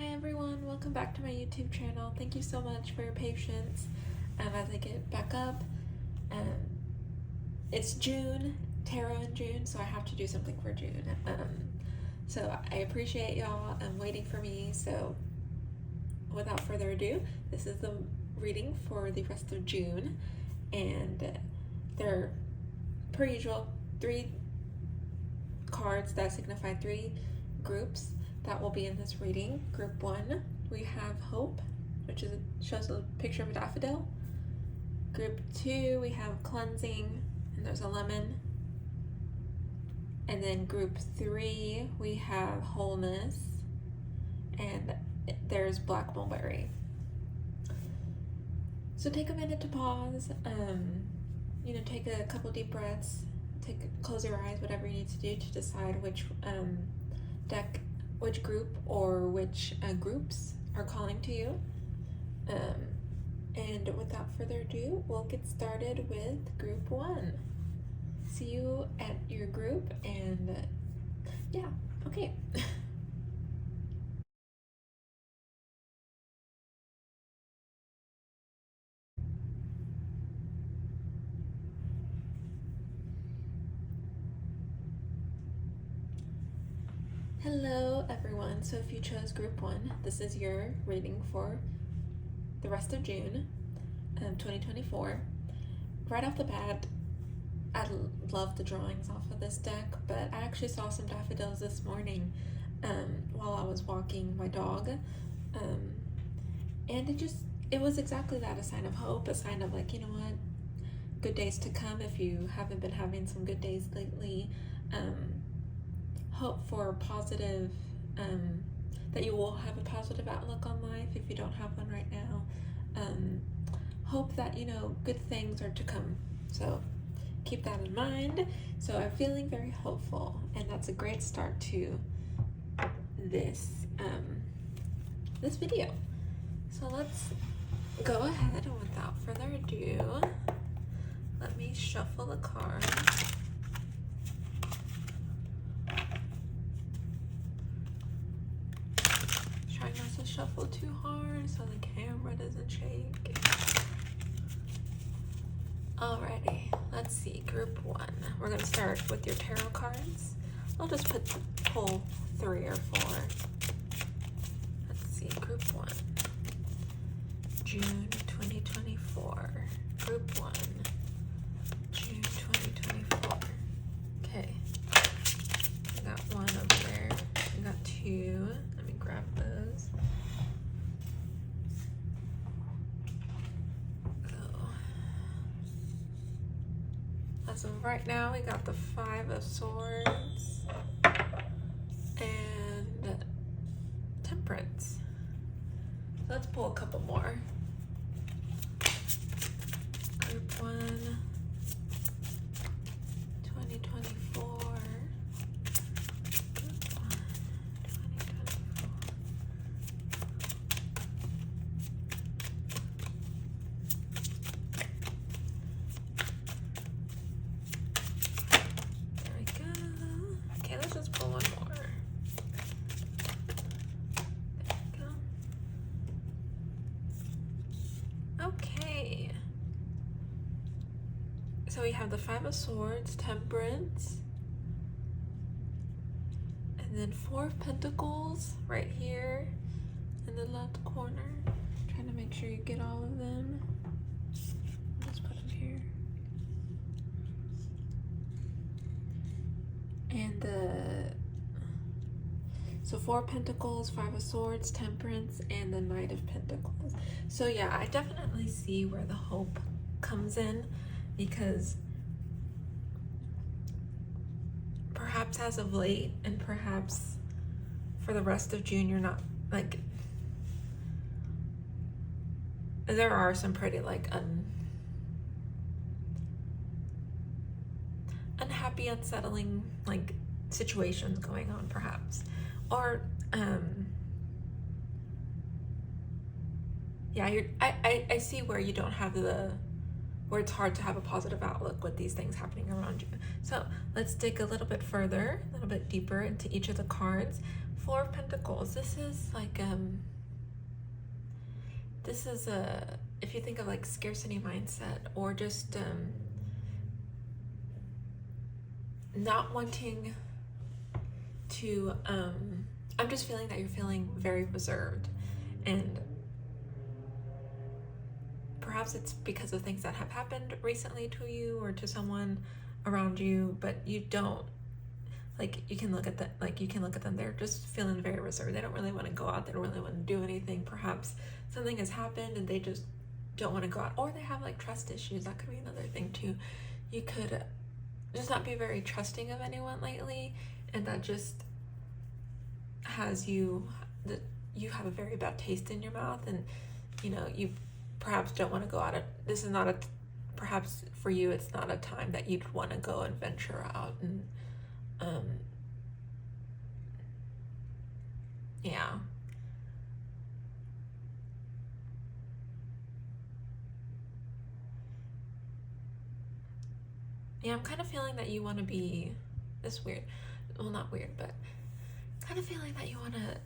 Hi everyone, welcome back to my YouTube channel. Thank you so much for your patience as I get back up. It's June, tarot in June, so I have to do something for June. So I appreciate y'all waiting for me. So without further ado, this is the reading for the rest of June, and they're, per usual, 3 cards that signify 3 groups that will be in this reading. Group 1, we have Hope, which shows a picture of a daffodil. Group 2, we have Cleansing, and there's a lemon. And then Group 3, we have Wholeness, and there's Black Mulberry. So take a minute to pause, take a couple deep breaths, close your eyes, whatever you need to do to decide which which group or which groups are calling to you. And without further ado, we'll get started with Group 1. See you at your group, and yeah, okay. Hello everyone, so if you chose Group 1, this is your reading for the rest of June 2024. Right off the bat, I love the drawings off of this deck, but I actually saw some daffodils this morning while I was walking my dog, and it was exactly that, a sign of hope, a sign of like, you know what, good days to come if you haven't been having some good days lately. Hope for positive, that you will have a positive outlook on life if you don't have one right now. Hope that, good things are to come. So keep that in mind. So I'm feeling very hopeful, and that's a great start to this, this video. So let's go ahead, and without further ado, let me shuffle the cards. Try not to shuffle too hard so the camera doesn't shake. Alrighty, let's see, Group 1. We're going to start with your tarot cards. I'll just pull 3 or 4. Let's see, Group 1. June 2024. Group 1. June 2024. Okay. I got 1 over there. I got 2. Let me grab those. As of right now, we got the 5 of Swords and Temperance. Let's pull a couple more. Group 1, 2024. Group 1, 2024. There we go. Okay, let's just pull 1 more. There we go. Okay. So we have the 5 of Swords, Temperance, and then 4 of Pentacles right here in the left corner. Trying to make sure you get all of them. Let's put them here. And so 4 Pentacles, 5 of Swords, Temperance, and the Knight of Pentacles. So yeah, I definitely see where the hope comes in, because perhaps as of late, and perhaps for the rest of June, you're not, like, there are some pretty like unhappy, unsettling like situations going on, perhaps, or yeah, I see where you don't have where it's hard to have a positive outlook with these things happening around you. So let's dig a little bit further, a little bit deeper into each of the cards. Four of Pentacles. This is like if you think of like scarcity mindset, or just not wanting to I'm just feeling that you're feeling very reserved, and perhaps it's because of things that have happened recently to you or to someone around you, but you don't, like, you can look at them, they're just feeling very reserved. They don't really want to go out, they don't really want to do anything. Perhaps something has happened and they just don't want to go out, or they have like trust issues. That could be another thing too. You could just not be very trusting of anyone lately, and that just has you have a very bad taste in your mouth, and you perhaps don't want to go out. This is not perhaps for you, it's not a time that you'd want to go and venture out and yeah. Yeah, I'm kind of feeling that you want to be this weird. Well, not weird, but kind of feeling that you want to,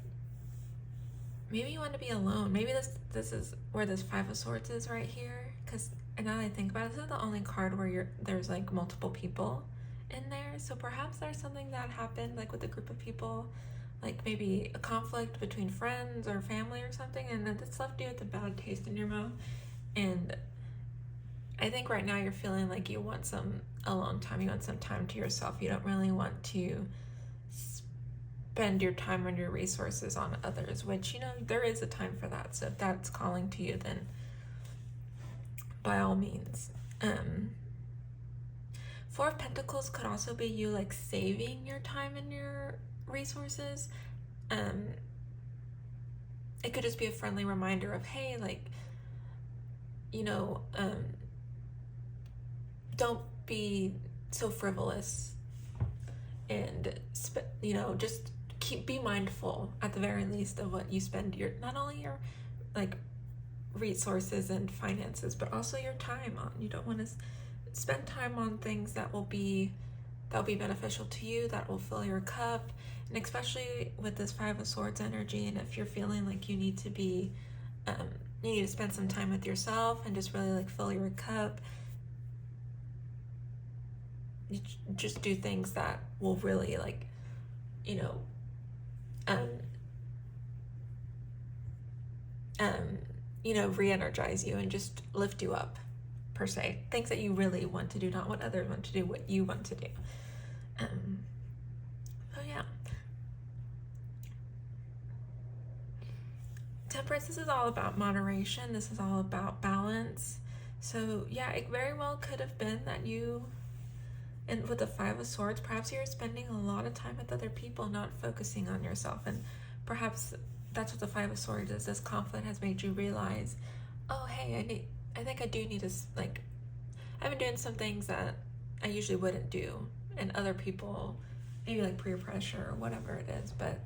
maybe you want to be alone. Maybe this is where this Five of Swords is right here. Because now that I think about it, this is the only card where there's like multiple people in there. So perhaps there's something that happened like with a group of people, like maybe a conflict between friends or family or something, and then this left you with a bad taste in your mouth. And I think right now you're feeling like you want a long time. You want some time to yourself. You don't really want to spend your time and your resources on others, which, there is a time for that. So if that's calling to you, then by all means. Four of Pentacles could also be you like saving your time and your resources. It could just be a friendly reminder of, hey, like, don't be so frivolous, and just be mindful at the very least of what you spend not only your like resources and finances, but also your time on. You don't want to spend time on things that will be beneficial to you, that will fill your cup. And especially with this Five of Swords energy, and if you're feeling like you need to be you need to spend some time with yourself and just really like fill your cup, you just do things that will really like re-energize you and just lift you up, per se. Things that you really want to do, not what others want to do, what you want to do. So yeah. Temperance, this is all about moderation. This is all about balance. So yeah, it very well could have been that you, and with the Five of Swords, perhaps you're spending a lot of time with other people, not focusing on yourself. And perhaps that's what the Five of Swords is. This conflict has made you realize, oh, hey, I think I do need to, like, I've been doing some things that I usually wouldn't do. And other people, maybe like peer pressure or whatever it is, but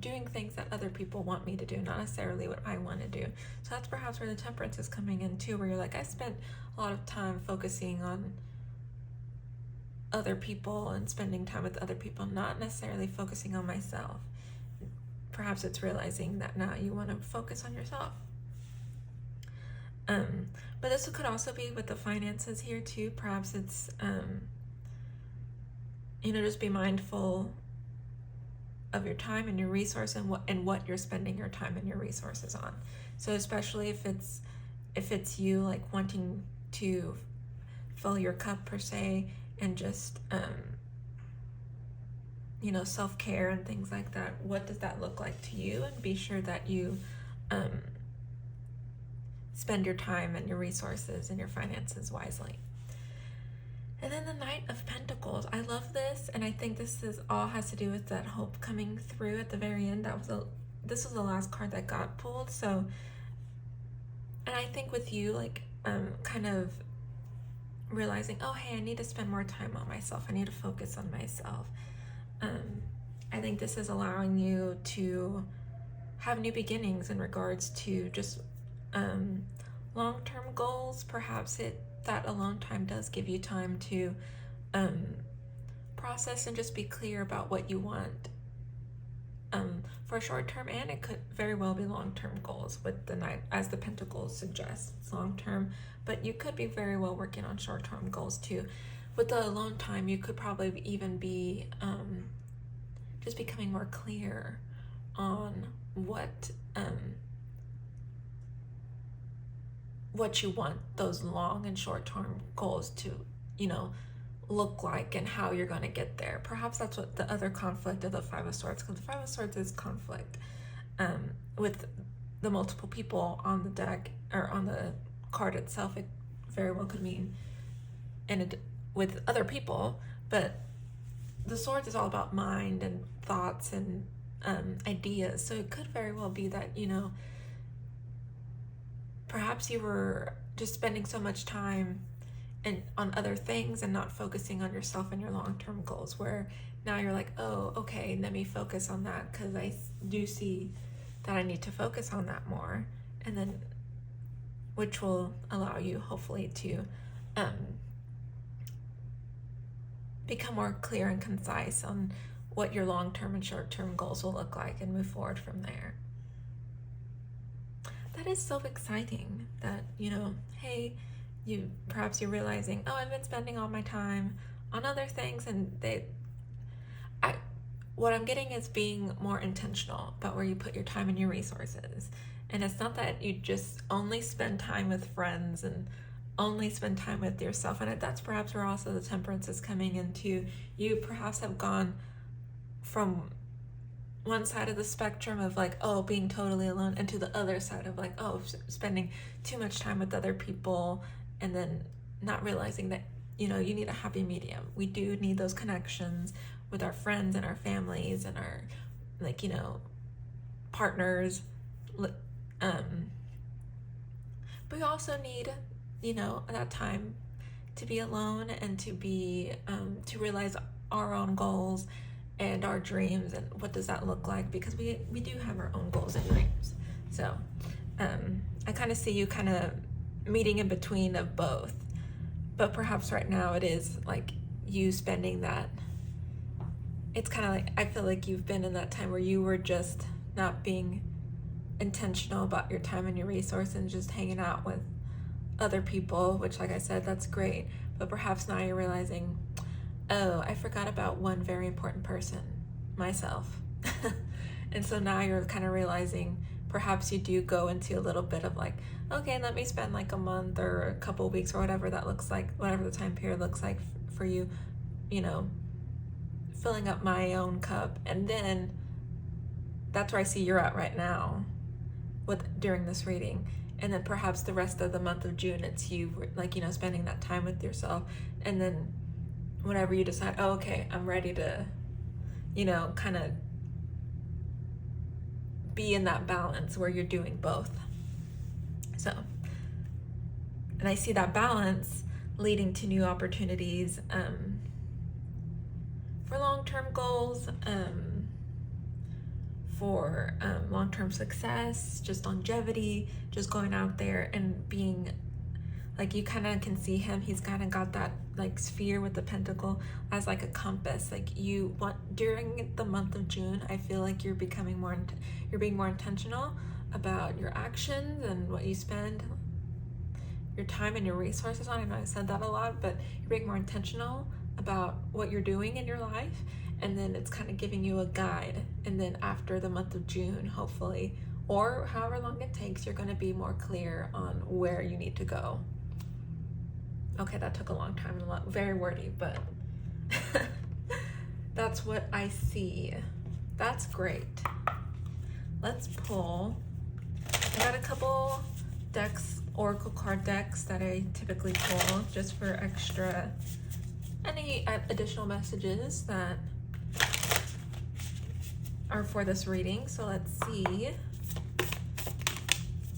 doing things that other people want me to do, not necessarily what I want to do. So that's perhaps where the Temperance is coming in too, where you're like, I spent a lot of time focusing on other people and spending time with other people, not necessarily focusing on myself. Perhaps it's realizing that now you want to focus on yourself. But this could also be with the finances here too. Perhaps it's just be mindful of your time and your resource and what you're spending your time and your resources on. So especially if it's you like wanting to fill your cup, per se, and just self-care and things like that, what does that look like to you? And be sure that you spend your time and your resources and your finances wisely. And then the Knight of Pentacles. I love this, and I think this all has to do with that hope coming through at the very end. This was the last card that got pulled. So, and I think with you, like, kind of realizing, oh, hey, I need to spend more time on myself. I need to focus on myself. I think this is allowing you to have new beginnings in regards to just long-term goals. Perhaps that alone time does give you time to process and just be clear about what you want for short term, and it could very well be long term goals with the Knight, as the Pentacles suggests. It's long term, but you could be very well working on short term goals too. With the alone time, you could probably even be just becoming more clear on what you want those long and short term goals to, look like, and how you're going to get there. Perhaps that's what the other conflict of the Five of Swords, because the Five of Swords is conflict with the multiple people on the deck, or on the card itself. It very well could mean with other people, but the Swords is all about mind and thoughts and ideas. So it could very well be that, perhaps you were just spending so much time and on other things and not focusing on yourself and your long-term goals, where now you're like, oh, okay, let me focus on that, because I do see that I need to focus on that more, and then which will allow you hopefully to become more clear and concise on what your long-term and short-term goals will look like, and move forward from there. That is so exciting that, hey, perhaps you're realizing, oh, I've been spending all my time on other things, and what I'm getting is being more intentional about where you put your time and your resources. And it's not that you just only spend time with friends and only spend time with yourself. And that's perhaps where also the Temperance is coming into. You perhaps have gone from one side of the spectrum of like, oh, being totally alone, and to the other side of like, oh, spending too much time with other people, and then not realizing that, you need a happy medium. We do need those connections with our friends and our families and our, partners. But we also need, that time to be alone, and to be, to realize our own goals and our dreams, and what does that look like, because we do have our own goals and dreams. So I kind of see you kind of meeting in between of both, but perhaps right now it is like you spending that, it's kind of like, I feel like you've been in that time where you were just not being intentional about your time and your resources, and just hanging out with other people, which, like I said, that's great, but perhaps now you're realizing, oh, I forgot about one very important person, myself. And so now you're kind of realizing, perhaps you do go into a little bit of like, okay, let me spend like a month or a couple weeks or whatever that looks like, whatever the time period looks like for you, filling up my own cup. And then that's where I see you're at right now during this reading. And then perhaps the rest of the month of June, it's you spending that time with yourself. And then whenever you decide, oh, okay, I'm ready to, kind of be in that balance where you're doing both. So, and I see that balance leading to new opportunities for long-term goals, for long-term success, just longevity, just going out there and being, like, you kind of can see him, he's kind of got that like sphere with the pentacle as like a compass. Like, you want, during the month of June, I feel like you're becoming more, you're being more intentional about your actions and what you spend your time and your resources on. I know I said that a lot, but you're being more intentional about what you're doing in your life, and then it's kind of giving you a guide. And then after the month of June, hopefully, or however long it takes, you're going to be more clear on where you need to go. Okay, that took a long time and very wordy, but that's what I see. That's great. Let's pull. I got a couple decks, oracle card decks that I typically pull just for extra, any additional messages that are for this reading. So let's see.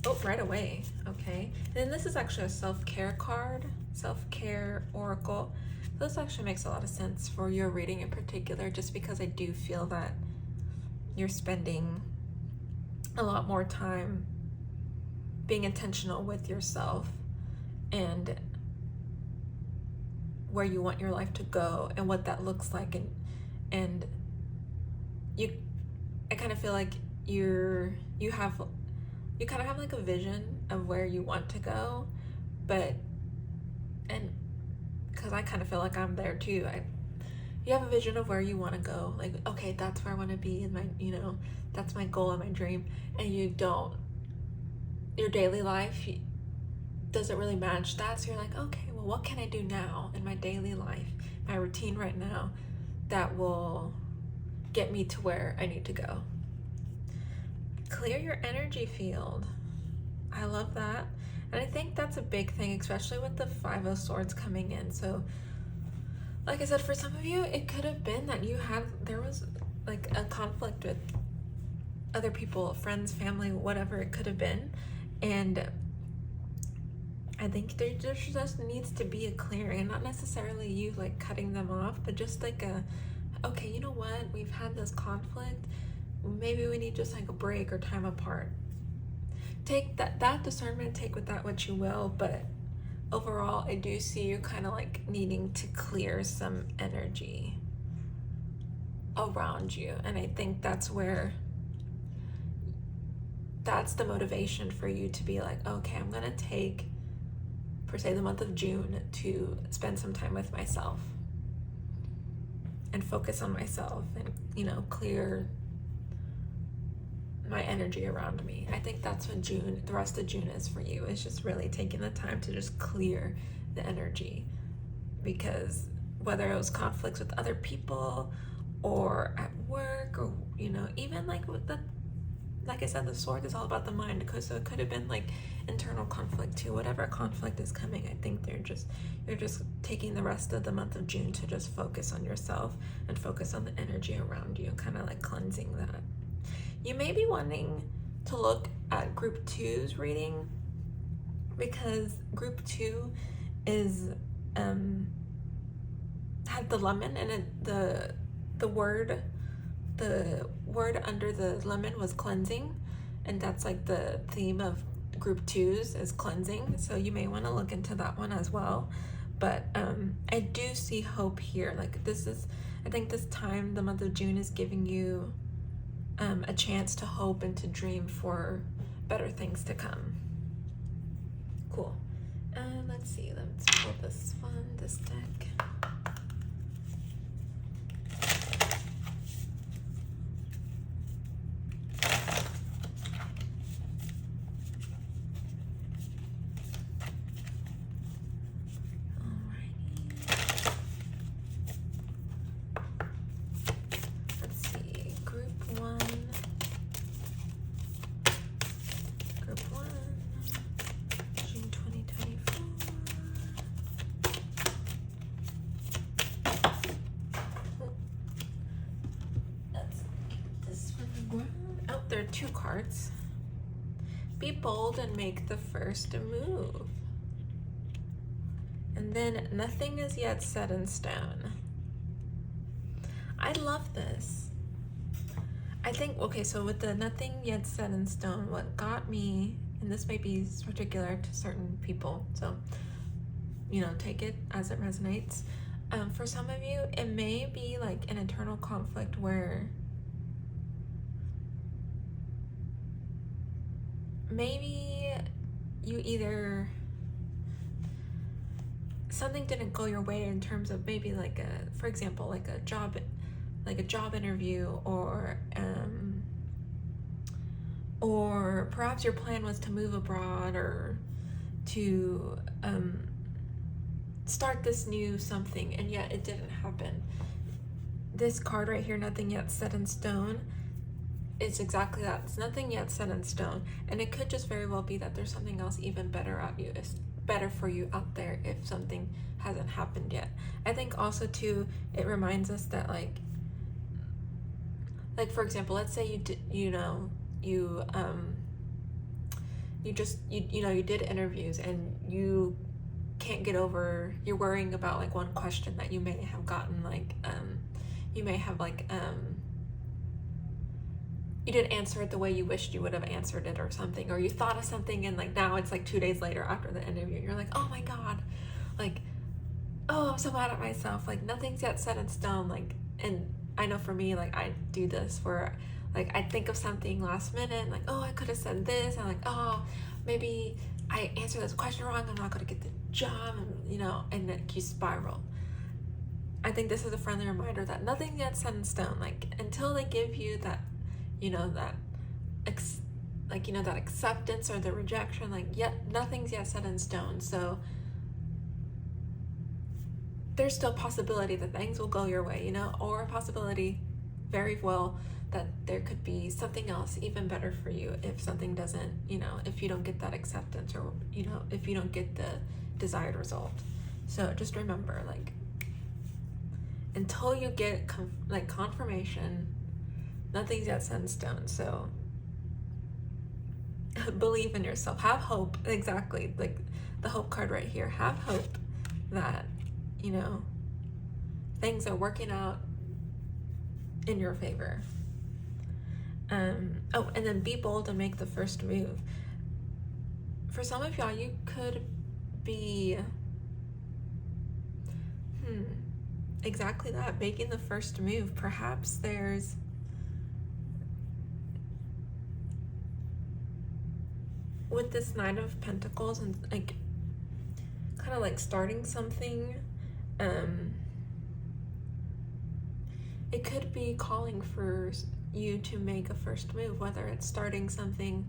Oh, right away. Okay. And then this is actually a self-care card, self-care oracle. This actually makes a lot of sense for your reading in particular, just because I do feel that you're spending a lot more time being intentional with yourself and where you want your life to go and what that looks like, and you I kind of feel like you kind of have like a vision of where you want to go, and because I kind of feel like I'm there too. You have a vision of where you want to go, like, okay, that's where I want to be in my, that's my goal and my dream, and your daily life doesn't really match that. So you're like, okay, well, what can I do now in my daily life, my routine right now, that will get me to where I need to go? Clear your energy field. I love that. And I think that's a big thing, especially with the Five of Swords coming in. So like I said, for some of you, it could have been that there was like a conflict with other people, friends, family, whatever it could have been. And I think there just needs to be a clearing, and not necessarily you like cutting them off, but just like okay, you know what? We've had this conflict. Maybe we need just like a break or time apart. Take that discernment, take with that what you will, but overall, I do see you kind of like needing to clear some energy around you. And I think that's the motivation for you to be like, okay, I'm going to take, per se, the month of June to spend some time with myself and focus on myself and, clear my energy around me. I think that's when the rest of June is for you. It's just really taking the time to just clear the energy, because whether it was conflicts with other people or at work, or even like like I said, the sword is all about the mind, so it could have been like internal conflict too. Whatever conflict is coming, I think you're just taking the rest of the month of June to just focus on yourself and focus on the energy around you, kind of like cleansing that. You may be wanting to look at group 2's reading, because group 2 is had the lemon, and the word under the lemon was cleansing, and that's like the theme of group 2's is cleansing. So you may want to look into that one as well. But I do see hope here. Like I think this time, the month of June, is giving you a chance to hope and to dream for better things to come. Cool. Let's see. Let's pull this deck. There are 2 cards. Be bold and make the first move. And then nothing is yet set in stone. I love this. I think, okay, so with the nothing yet set in stone, what got me, and this may be particular to certain people, so, take it as it resonates. For some of you, it may be like an internal conflict where maybe you either, something didn't go your way in terms of maybe like for example, like a job interview, or perhaps your plan was to move abroad or to start this new something, and yet it didn't happen. This card right here, nothing yet set in stone, it's exactly that. It's nothing yet set in stone, and it could just very well be that there's something else even better it's better for you out there if something hasn't happened yet. I think also too, it reminds us that like for example, let's say you did, you did interviews and you can't get over, you're worrying about like one question that you may have gotten, like you may have like you didn't answer it the way you wished you would have answered it or something, or you thought of something and like now it's like 2 days later after the interview, you're like, oh my god, like, oh, I'm so mad at myself, like nothing's yet set in stone. Like, and I know for me, like I do this where like I think of something last minute, like, oh, I could have said this, and I'm like, oh, maybe I answered this question wrong, I'm not going to get the job, and, you know, and then you spiral. I think this is a friendly reminder that nothing gets set in stone. Like, until they give you that, you know, that that acceptance or the rejection, like, yet nothing's yet set in stone. So there's still possibility that things will go your way, you know, or a possibility very well that there could be something else even better for you if something doesn't, you know, if you don't get that acceptance, or, you know, if you don't get the desired result. So just remember, like, until you get confirmation, nothing's yet set in stone. So believe in yourself, have hope. Exactly, like the hope card right here. Have hope that, you know, things are working out in your favor. Oh, and then be bold and make the first move. For some of y'all, you could be exactly that, making the first move. Perhaps there's with this Knight of Pentacles, and like kind of like starting something, it could be calling for you to make a first move, whether it's starting something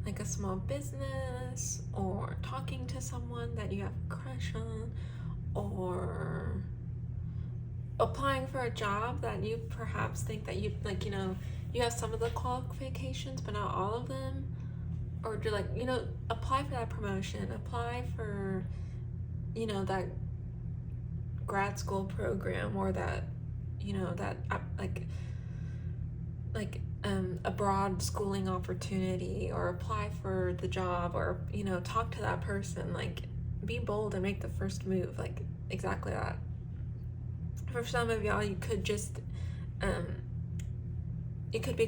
like a small business, or talking to someone that you have a crush on, or applying for a job that you perhaps think that you, like, you know, you have some of the qualifications but not all of them, or do, like, you know, apply for that promotion, apply for, you know, that grad school program, or that, you know, that a broad schooling opportunity, or apply for the job, or, you know, talk to that person. Like, be bold and make the first move. Like, exactly that. For some of y'all, you could just it could be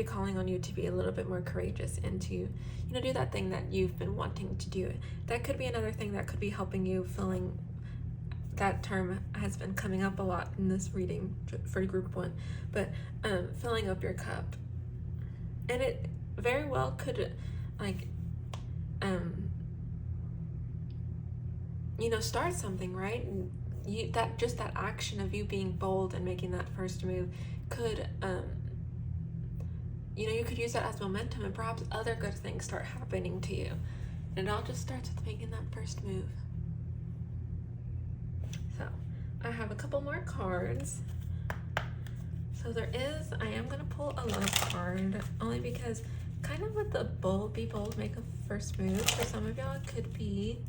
calling on you to be a little bit more courageous and to, you know, do that thing that you've been wanting to do. That could be another thing that could be helping you. Filling, that term has been coming up a lot in this reading for group 1, but filling up your cup. And it very well could, like, you know, start something, right? That action of you being bold and making that first move could, you know, you could use that as momentum, and perhaps other good things start happening to you. And it all just starts with making that first move. So I have a couple more cards. So I am going to pull a love card, only because kind of with the be bold, make a first move. For some of y'all, it could be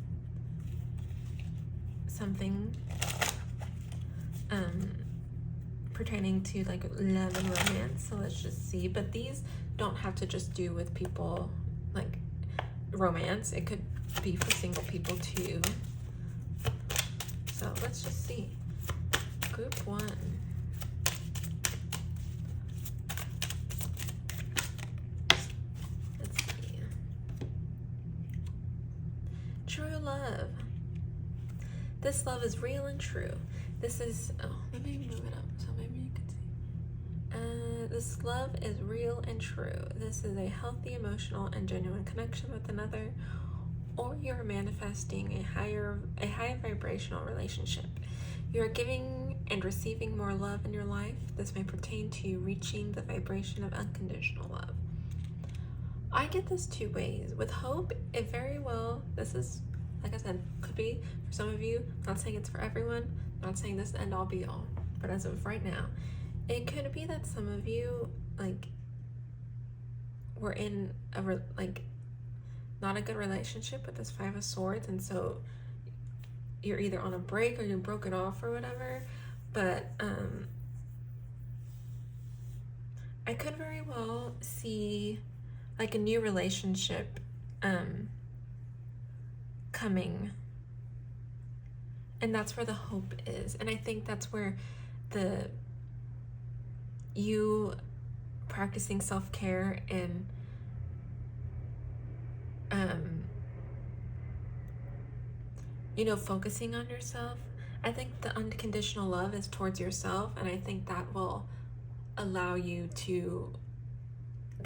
something pertaining to, like, love and romance. So let's just see. But these don't have to just do with people, like, romance. It could be for single people too. So let's just see. Group 1. Let's see. True love. This love is real and true. This is, let me move it up so maybe you can see. This love is real and true. This is a healthy, emotional, and genuine connection with another, or you're manifesting a high vibrational relationship. You're giving and receiving more love in your life. This may pertain to you reaching the vibration of unconditional love. I get this 2 ways. With hope, it very well, this is, like I said, could be for some of you. Not saying it's for everyone, not saying this end all be all, but as of right now, it could be that some of you, like, were in a not a good relationship with this 5 of Swords, and so you're either on a break or you're broken off or whatever. But I could very well see, like, a new relationship coming, and that's where the hope is. And I think that's where you practicing self-care and you know, focusing on yourself. I think the unconditional love is towards yourself, and I think that will allow you to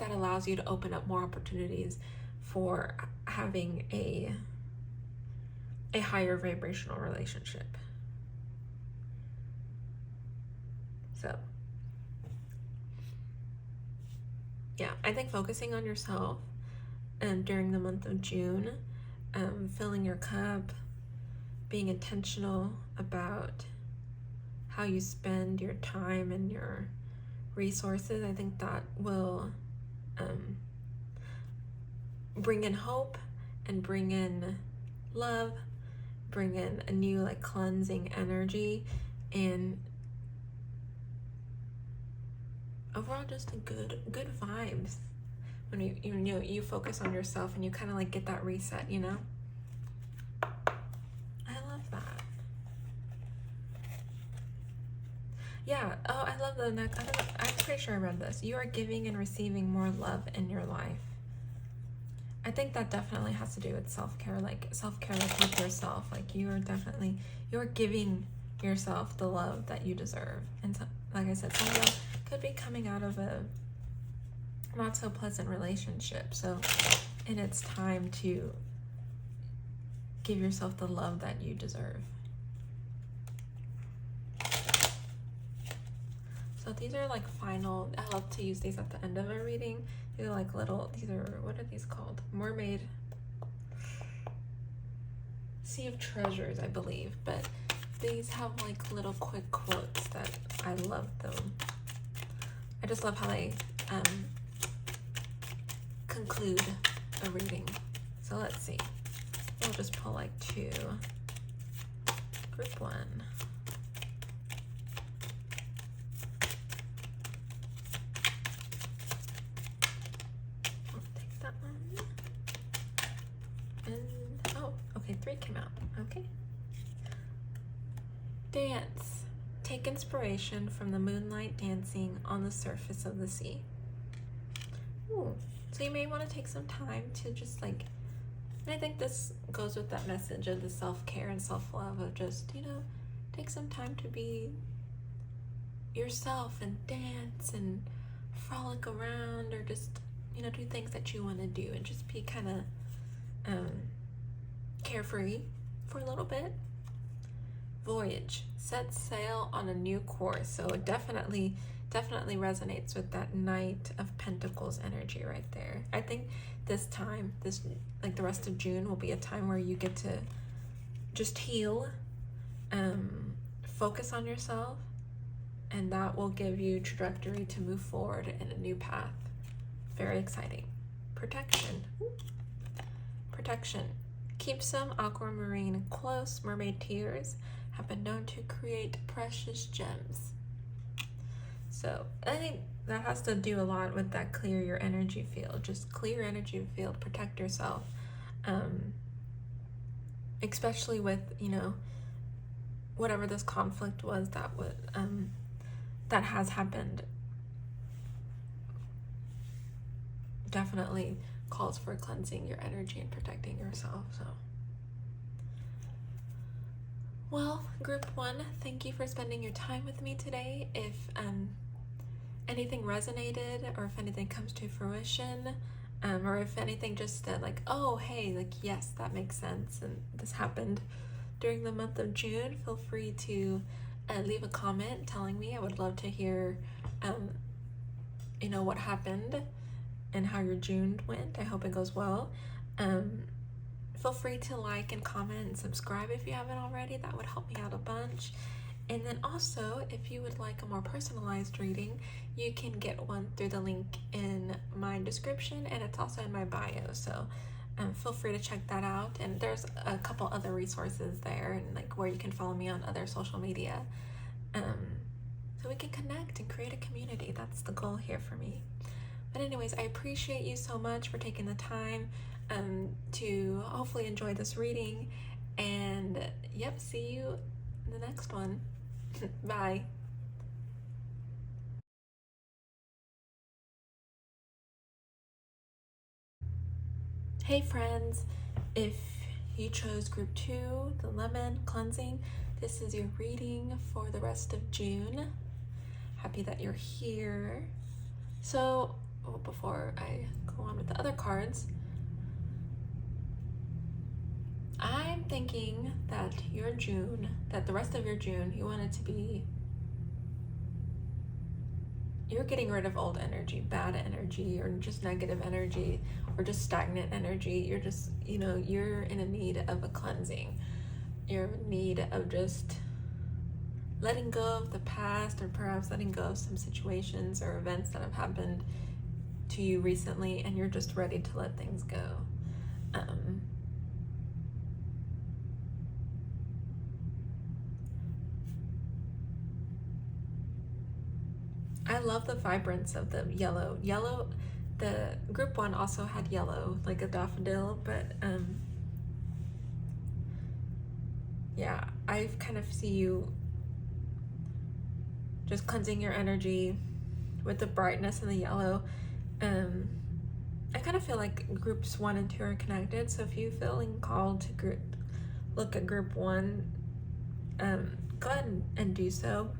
that allows you to open up more opportunities for having a higher vibrational relationship. So yeah, I think focusing on yourself and during the month of June, filling your cup, being intentional about how you spend your time and your resources, I think that will bring in hope and bring in love, bring in a new like cleansing energy, and overall just a good vibes when you focus on yourself and you kind of like get that reset, I love that. Yeah. Oh, I love the next. I'm pretty sure I read this. You are giving and receiving more love in your life. I think that definitely has to do with self-care, like with yourself. Like you're giving yourself the love that you deserve. And so, like I said, some of you could be coming out of a not so pleasant relationship. And it's time to give yourself the love that you deserve. So these are like final, I love to use these at the end of a reading. These are like what are these called? Mermaid Sea of Treasures, I believe. But these have like little quick quotes that I love them. I just love how they conclude a reading. So let's see. We'll just pull like 2. Group 1. I'll take that one. And, oh, okay, 3 came out. Okay. Dance. Take inspiration from the moonlight dancing on the surface of the sea. Ooh. So you may want to take some time to just like, and I think this goes with that message of the self-care and self-love of just, take some time to be yourself and dance and frolic around, or just, do things that you want to do and just be kind of carefree for a little bit. Voyage. Set sail on a new course. So it definitely resonates with that Knight of Pentacles energy right there. I think this like the rest of June will be a time where you get to just heal, focus on yourself, and that will give you trajectory to move forward in a new path. Very exciting. Protection. Protection. Keep some aquamarine close. Mermaid tears have been known to create precious gems. So I think that has to do a lot with that clear your energy field. Just clear your energy field, protect yourself. Especially with, whatever this conflict was that has happened. Definitely calls for cleansing your energy and protecting yourself. So, well, group 1, thank you for spending your time with me today. If anything resonated, or if anything comes to fruition, or if anything just said like, oh, hey, like, yes, that makes sense, and this happened during the month of June, feel free to leave a comment telling me. I would love to hear, what happened and how your June went. I hope it goes well. Feel free to like and comment and subscribe if you haven't already. That would help me out a bunch. And then also, if you would like a more personalized reading, you can get one through the link in my description, and it's also in my bio. So feel free to check that out. And there's a couple other resources there, and like where you can follow me on other social media. So we can connect and create a community. That's the goal here for me. But anyways, I appreciate you so much for taking the time to hopefully enjoy this reading. And yep, see you in the next one. Bye. Hey friends, if you chose group 2, the lemon cleansing, this is your reading for the rest of June. Happy that you're here. So before I go on with the other cards, I'm thinking that your June, that the rest of your June, you want it to be, you're getting rid of old energy, bad energy, or just negative energy, or just stagnant energy. You're just, you're in a need of a cleansing. You're in need of just letting go of the past, or perhaps letting go of some situations or events that have happened to you recently, and you're just ready to let things go. I love the vibrance of the yellow. The group 1 also had yellow, like a daffodil, but yeah, I kind of see you just cleansing your energy with the brightness and the yellow. I kind of feel like groups 1 and 2 are connected, so if you're feeling called to look at group 1, go ahead and do so.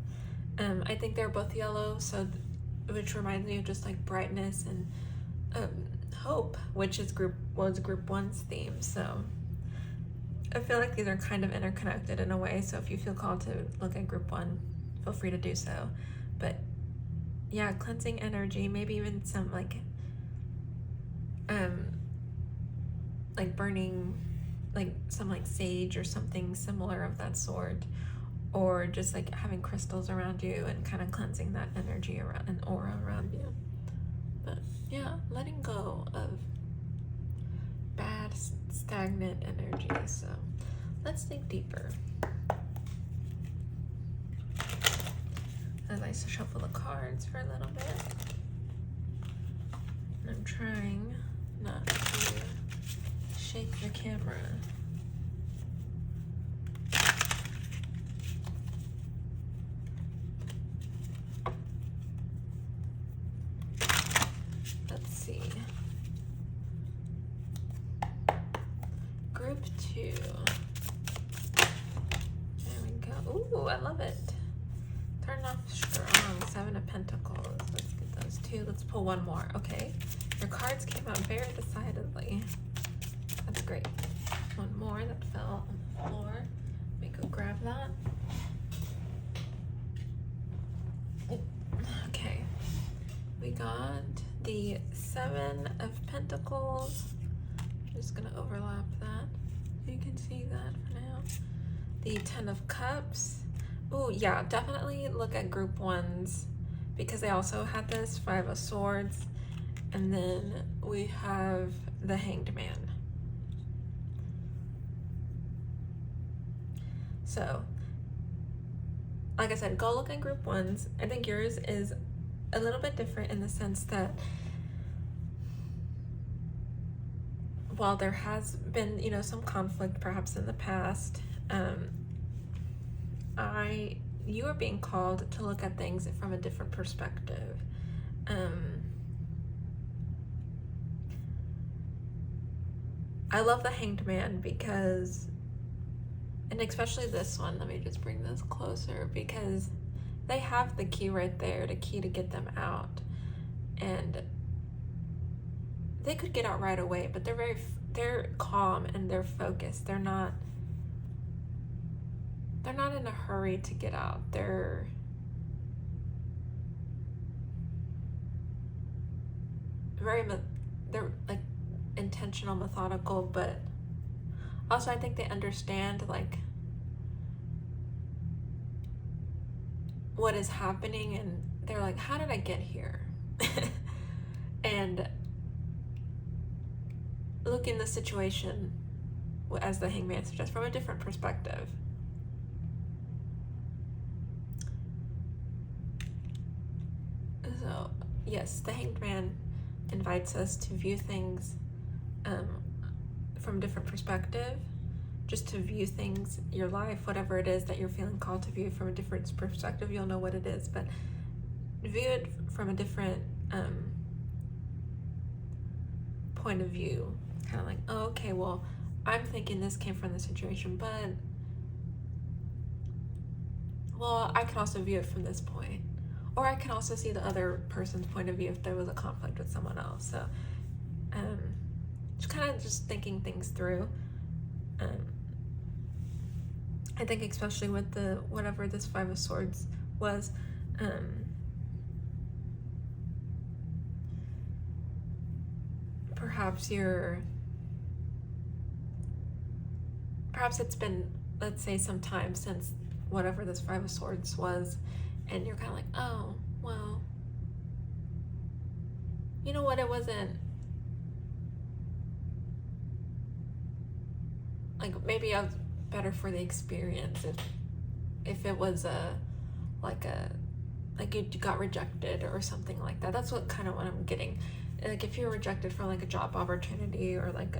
I think they're both yellow, which reminds me of just like brightness and hope, which is was group 1's theme. So I feel like these are kind of interconnected in a way. So if you feel called to look at group 1, feel free to do so. But yeah, cleansing energy, maybe even some like burning, like some like sage or something similar of that sort. Or just like having crystals around you and kind of cleansing that energy around, an aura around you. But yeah, letting go of bad, stagnant energy. So let's think deeper. I like to shuffle the cards for a little bit. And I'm trying not to shake the camera. Group 2. There we go. Ooh, I love it. Turn off strong. 7 of Pentacles. Let's get those 2. Let's pull one more. Okay. Your cards came out very decidedly. That's great. One more that fell on the floor. Let me go grab that. Okay. We got the 7 of Pentacles. I'm just gonna overlap that. You can see that for now. The 10 of Cups. Oh yeah, definitely look at group 1's because they also had this 5 of Swords. And then we have the Hanged Man. So, like I said, go look at group 1's. I think yours is a little bit different in the sense that while there has been, some conflict perhaps in the past, you are being called to look at things from a different perspective. I love the Hanged Man because, and especially this one, let me just bring this closer, because they have the key right there, the key to get them out. And they could get out right away, but they're calm and they're focused. They're not in a hurry to get out. They're like intentional, methodical, but also I think they understand like what is happening, and they're like, how did I get here? And look in the situation, as the Hangman suggests, from a different perspective. So yes, the Hanged Man invites us to view things from a different perspective, just to view things, your life, whatever it is that you're feeling called to view from a different perspective. You'll know what it is, but view it from a different point of view. Kind of like, oh, okay, well, I'm thinking this came from the situation, but well, I could also view it from this point. or I can also see the other person's point of view if there was a conflict with someone else. So just kind of just thinking things through. I think especially with the whatever this Five of Swords was, perhaps it's been, let's say, some time since whatever this Five of Swords was, and you're kind of like, oh, well, you know what, it wasn't, like, maybe I was better for the experience if it was like you got rejected or something like that. That's what I'm getting. Like, if you're rejected for like a job opportunity, or like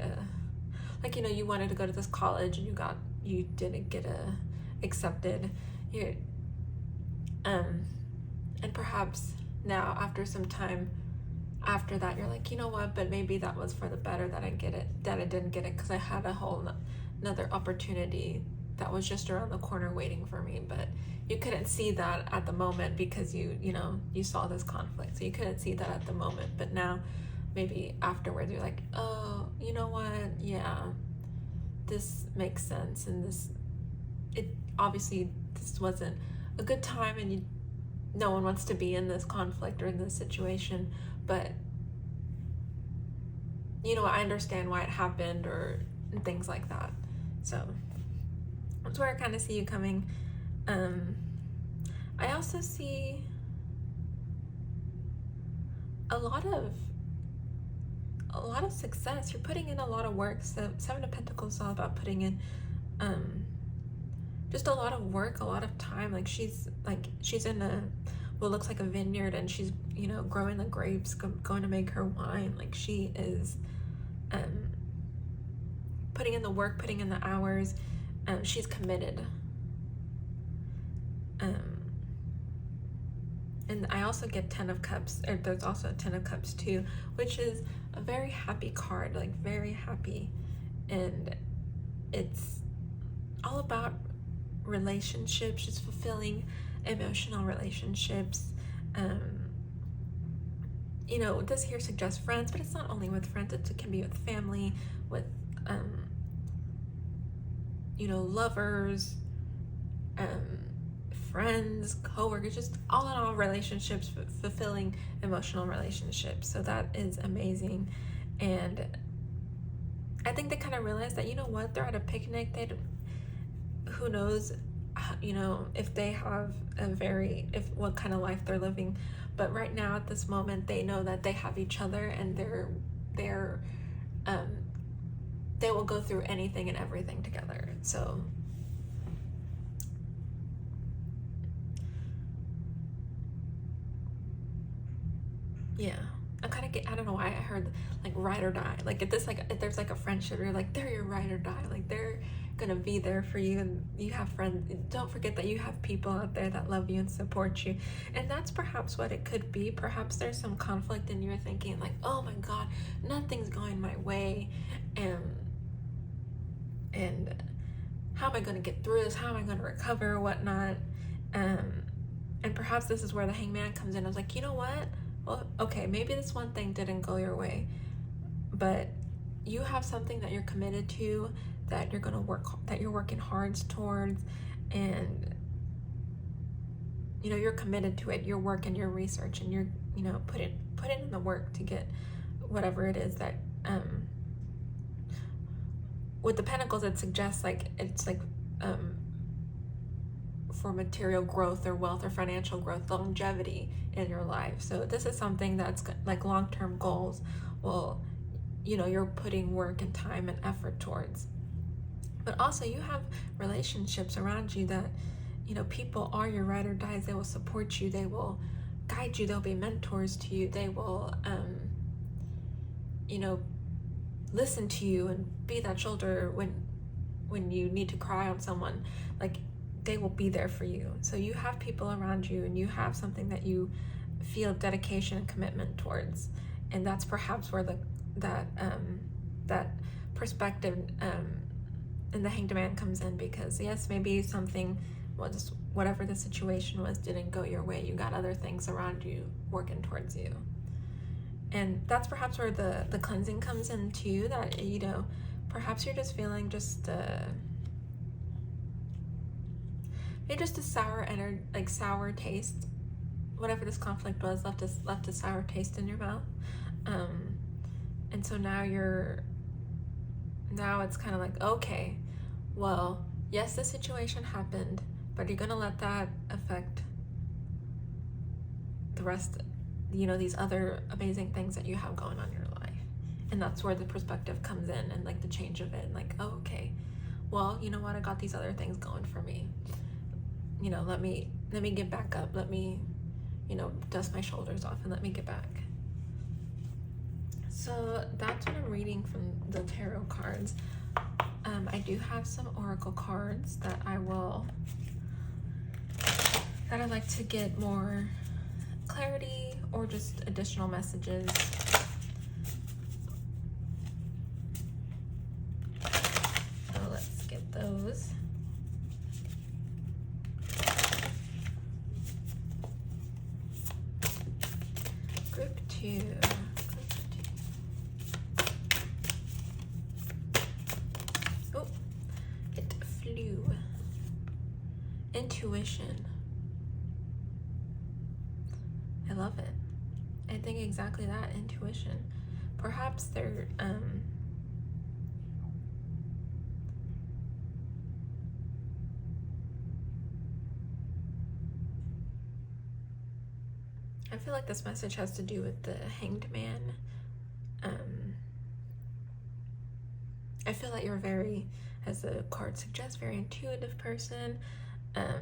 you wanted to go to this college and you didn't get accepted, and perhaps now after some time after that, you're like, you know what, but maybe that was for the better that I didn't get it, because I had a whole another opportunity that was just around the corner waiting for me, but you couldn't see that at the moment because you saw this conflict, so you couldn't see that at the moment. But now maybe afterwards you're like, oh, you know what, yeah, this makes sense, and obviously this wasn't a good time, and no one wants to be in this conflict or in this situation, but I understand why it happened, or things like that. So that's where I kind of see you coming. I also see a lot of success. You're putting in a lot of work. So Seven of Pentacles is all about putting in just a lot of work, a lot of time. Like she's in what looks like a vineyard, and she's growing the grapes, going to make her wine. Like she is putting in the work, putting in the hours. She's committed. And I also get 10 of Cups, or there's also a 10 of Cups too, which is a very happy card, like very happy. And it's all about relationships, just fulfilling emotional relationships. This here suggests friends, but it's not only with friends, it can be with family, with lovers, friends, co-workers, just all in all relationships, fulfilling emotional relationships. So that is amazing. And I think they kind of realize that, they're at a picnic, who knows, if they have what kind of life they're living, but right now at this moment they know that they have each other, and they will go through anything and everything together. So yeah, I don't know why I heard like ride or die. Like if there's like a friendship, you're like, they're your ride or die. Like they're gonna be there for you, and you have friends. Don't forget that you have people out there that love you and support you. And that's perhaps what it could be. Perhaps there's some conflict and you're thinking like, oh my God, nothing's going my way. And how am I gonna get through this? How am I gonna recover or whatnot? And perhaps this is where the Hangman comes in. I was like, you know what? Well, okay, maybe this one thing didn't go your way, but you have something that you're committed to, that you're working hard towards, and you're committed to it. You're working your research, and you're put in the work to get whatever it is that with the Pentacles, it suggests it's for material growth or wealth or financial growth, longevity in your life. So this is something that's like long-term goals. Well, you're putting work and time and effort towards. But also you have relationships around you that, people are your ride or dies. They will support you. They will guide you. They'll be mentors to you. They will, listen to you and be that shoulder when you need to cry on someone. Like, they will be there for you. So you have people around you, and you have something that you feel dedication and commitment towards. And that's perhaps where that perspective in the Hanged Man comes in, because yes, maybe something, just whatever the situation was didn't go your way. You got other things around you working towards you. And that's perhaps where the cleansing comes in too, that, you know, perhaps you're just feeling maybe just a sour taste. Whatever this conflict was left a sour taste in your mouth. And so now it's kind of like, okay, well, yes, the situation happened, but you're gonna let that affect the rest, you know, these other amazing things that you have going on in your life. And that's where the perspective comes in, and like the change of it, like, oh, okay, well, you know what, I got these other things going for me. You know, let me get back up. Let me, you know, dust my shoulders off and let me get back. So that's what I'm reading from the tarot cards. I do have some oracle cards that I'd like to get more clarity or just additional messages. So let's get those. Group 2. Oh, it flew. Intuition. I love it. I think exactly that, intuition. Perhaps they're I feel like this message has to do with the Hanged Man. I feel like you're very, as the card suggests, very intuitive person. I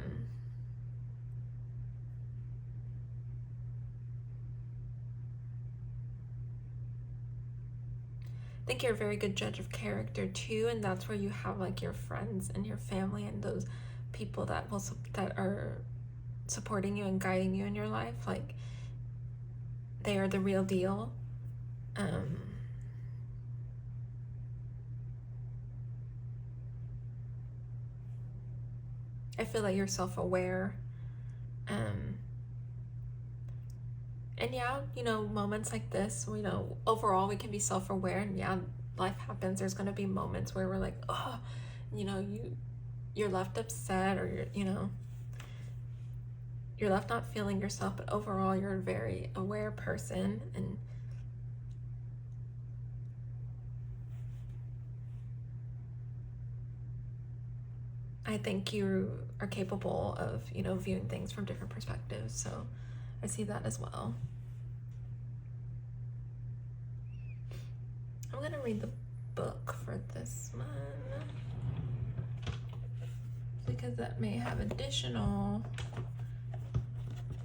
think you're a very good judge of character too, and that's where you have like your friends and your family and those people that are supporting you and guiding you in your life. Like, they are the real deal. I feel like you're self-aware. And yeah, you know, moments like this, you know, overall we can be self-aware, and yeah, life happens. There's going to be moments where we're like, oh, you know, you're left upset, or you're left not feeling yourself, but overall you're a very aware person, and I think you are capable of, you know, viewing things from different perspectives. So I see that as well. I'm gonna read the book for this one because that may have additional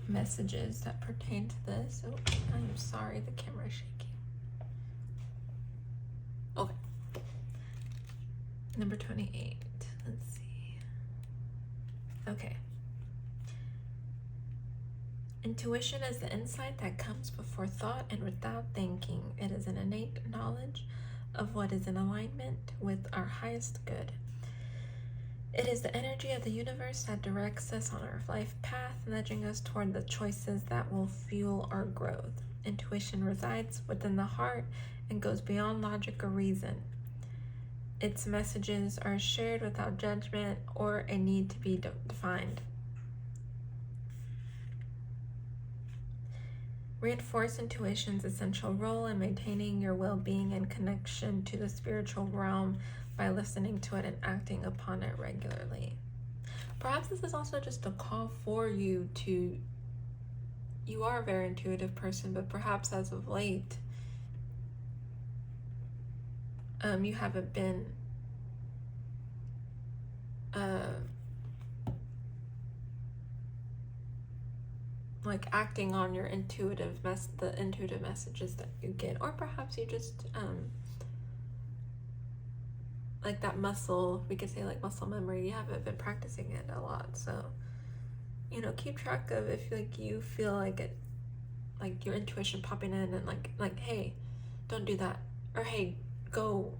messages that pertain to this. Oh, I'm sorry, the camera is shaking. Okay. Number 28. Let's see. Okay. Intuition is the insight that comes before thought and without thinking. It is an innate knowledge of what is in alignment with our highest good. It is the energy of the universe that directs us on our life path, nudging us toward the choices that will fuel our growth. Intuition resides within the heart and goes beyond logic or reason. Its messages are shared without judgment or a need to be defined. Reinforce intuition's essential role in maintaining your well-being and connection to the spiritual realm by listening to it and acting upon it regularly. Perhaps this is also just a call for you to, you are a very intuitive person, but perhaps as of late, you haven't been like acting on your intuitive messages that you get, or perhaps you just like that muscle, we could say like muscle memory, you haven't been practicing it a lot. So, you know, keep track of if like you feel like it, like your intuition popping in and like hey, don't do that, or hey, go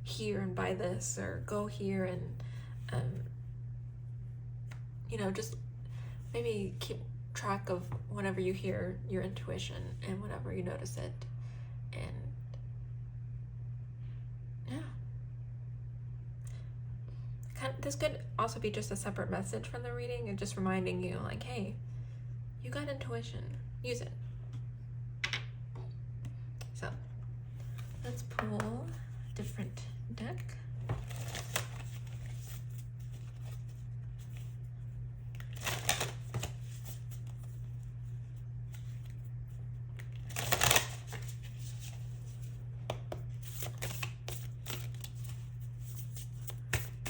here and buy this, or go here and just maybe keep track of whenever you hear your intuition and whenever you notice it. And yeah. This could also be just a separate message from the reading and just reminding you, like, hey, you got intuition. Use it. So, let's pull a different deck.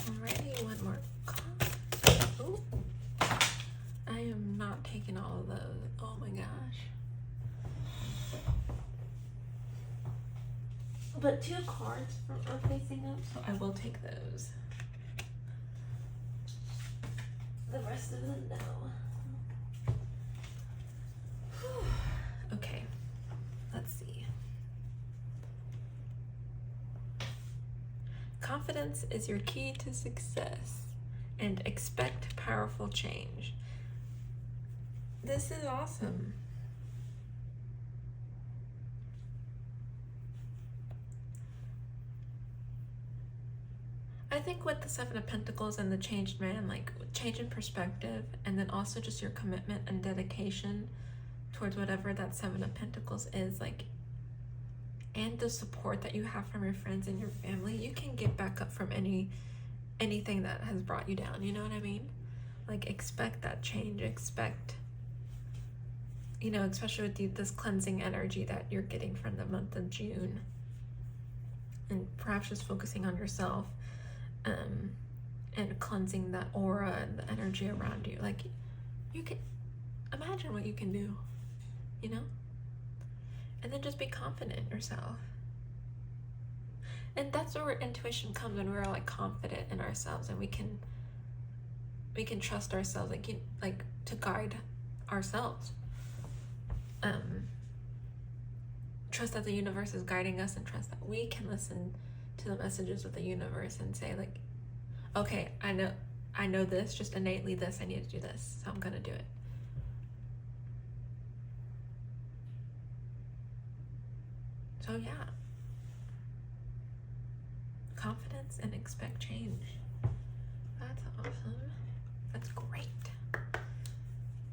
Alrighty, one more card. Ooh. I am not taking all of those. Oh my gosh. But 2 cards are facing up, so I will take those. The rest of them, no. Okay, let's see. Confidence is your key to success, and expect powerful change. This is awesome. I think with the 7 of Pentacles and the changed man, like change in perspective, and then also just your commitment and dedication towards whatever that 7 of Pentacles is, like, and the support that you have from your friends and your family, you can get back up from anything that has brought you down. You know what I mean? Like, expect that change. Expect, especially with this cleansing energy that you're getting from the month of June, and perhaps just focusing on yourself. And cleansing that aura and the energy around you. Like, you can imagine what you can do, and then just be confident in yourself. And that's where intuition comes, when we're like confident in ourselves and we can trust ourselves, like to guide ourselves. Trust that the universe is guiding us, and trust that we can listen to the messages of the universe and say, like, okay, I know this, just innately this, I need to do this, so I'm gonna do it. So yeah, confidence and expect change. That's awesome. That's great.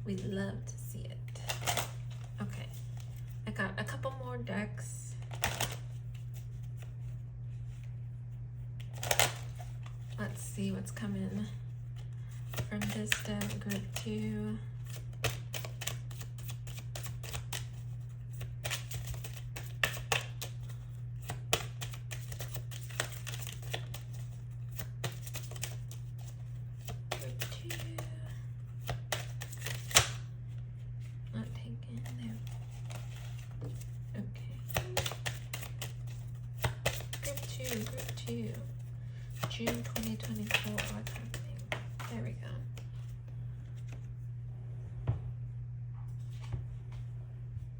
We love to see it. Okay, I got a couple more decks. Let's see what's coming from this deck, group 2. Group 2. Not taking there. Okay. Group 2. June 2024, what's happening? There we go.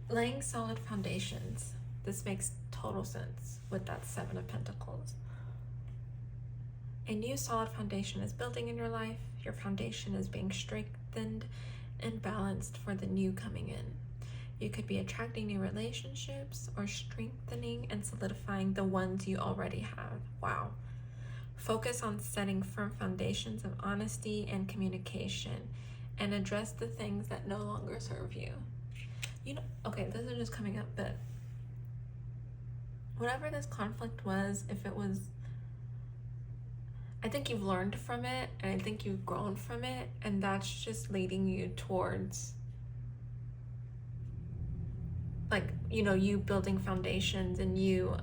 Laying solid foundations. This makes total sense with that 7 of Pentacles. A new solid foundation is building in your life. Your foundation is being strengthened and balanced for the new coming in. You could be attracting new relationships or strengthening and solidifying the ones you already have. Wow. Focus on setting firm foundations of honesty and communication, and address the things that no longer serve you. Okay, this is just coming up, but whatever this conflict was, if it was, I think you've learned from it, and I think you've grown from it, and that's just leading you towards, like, you building foundations, and you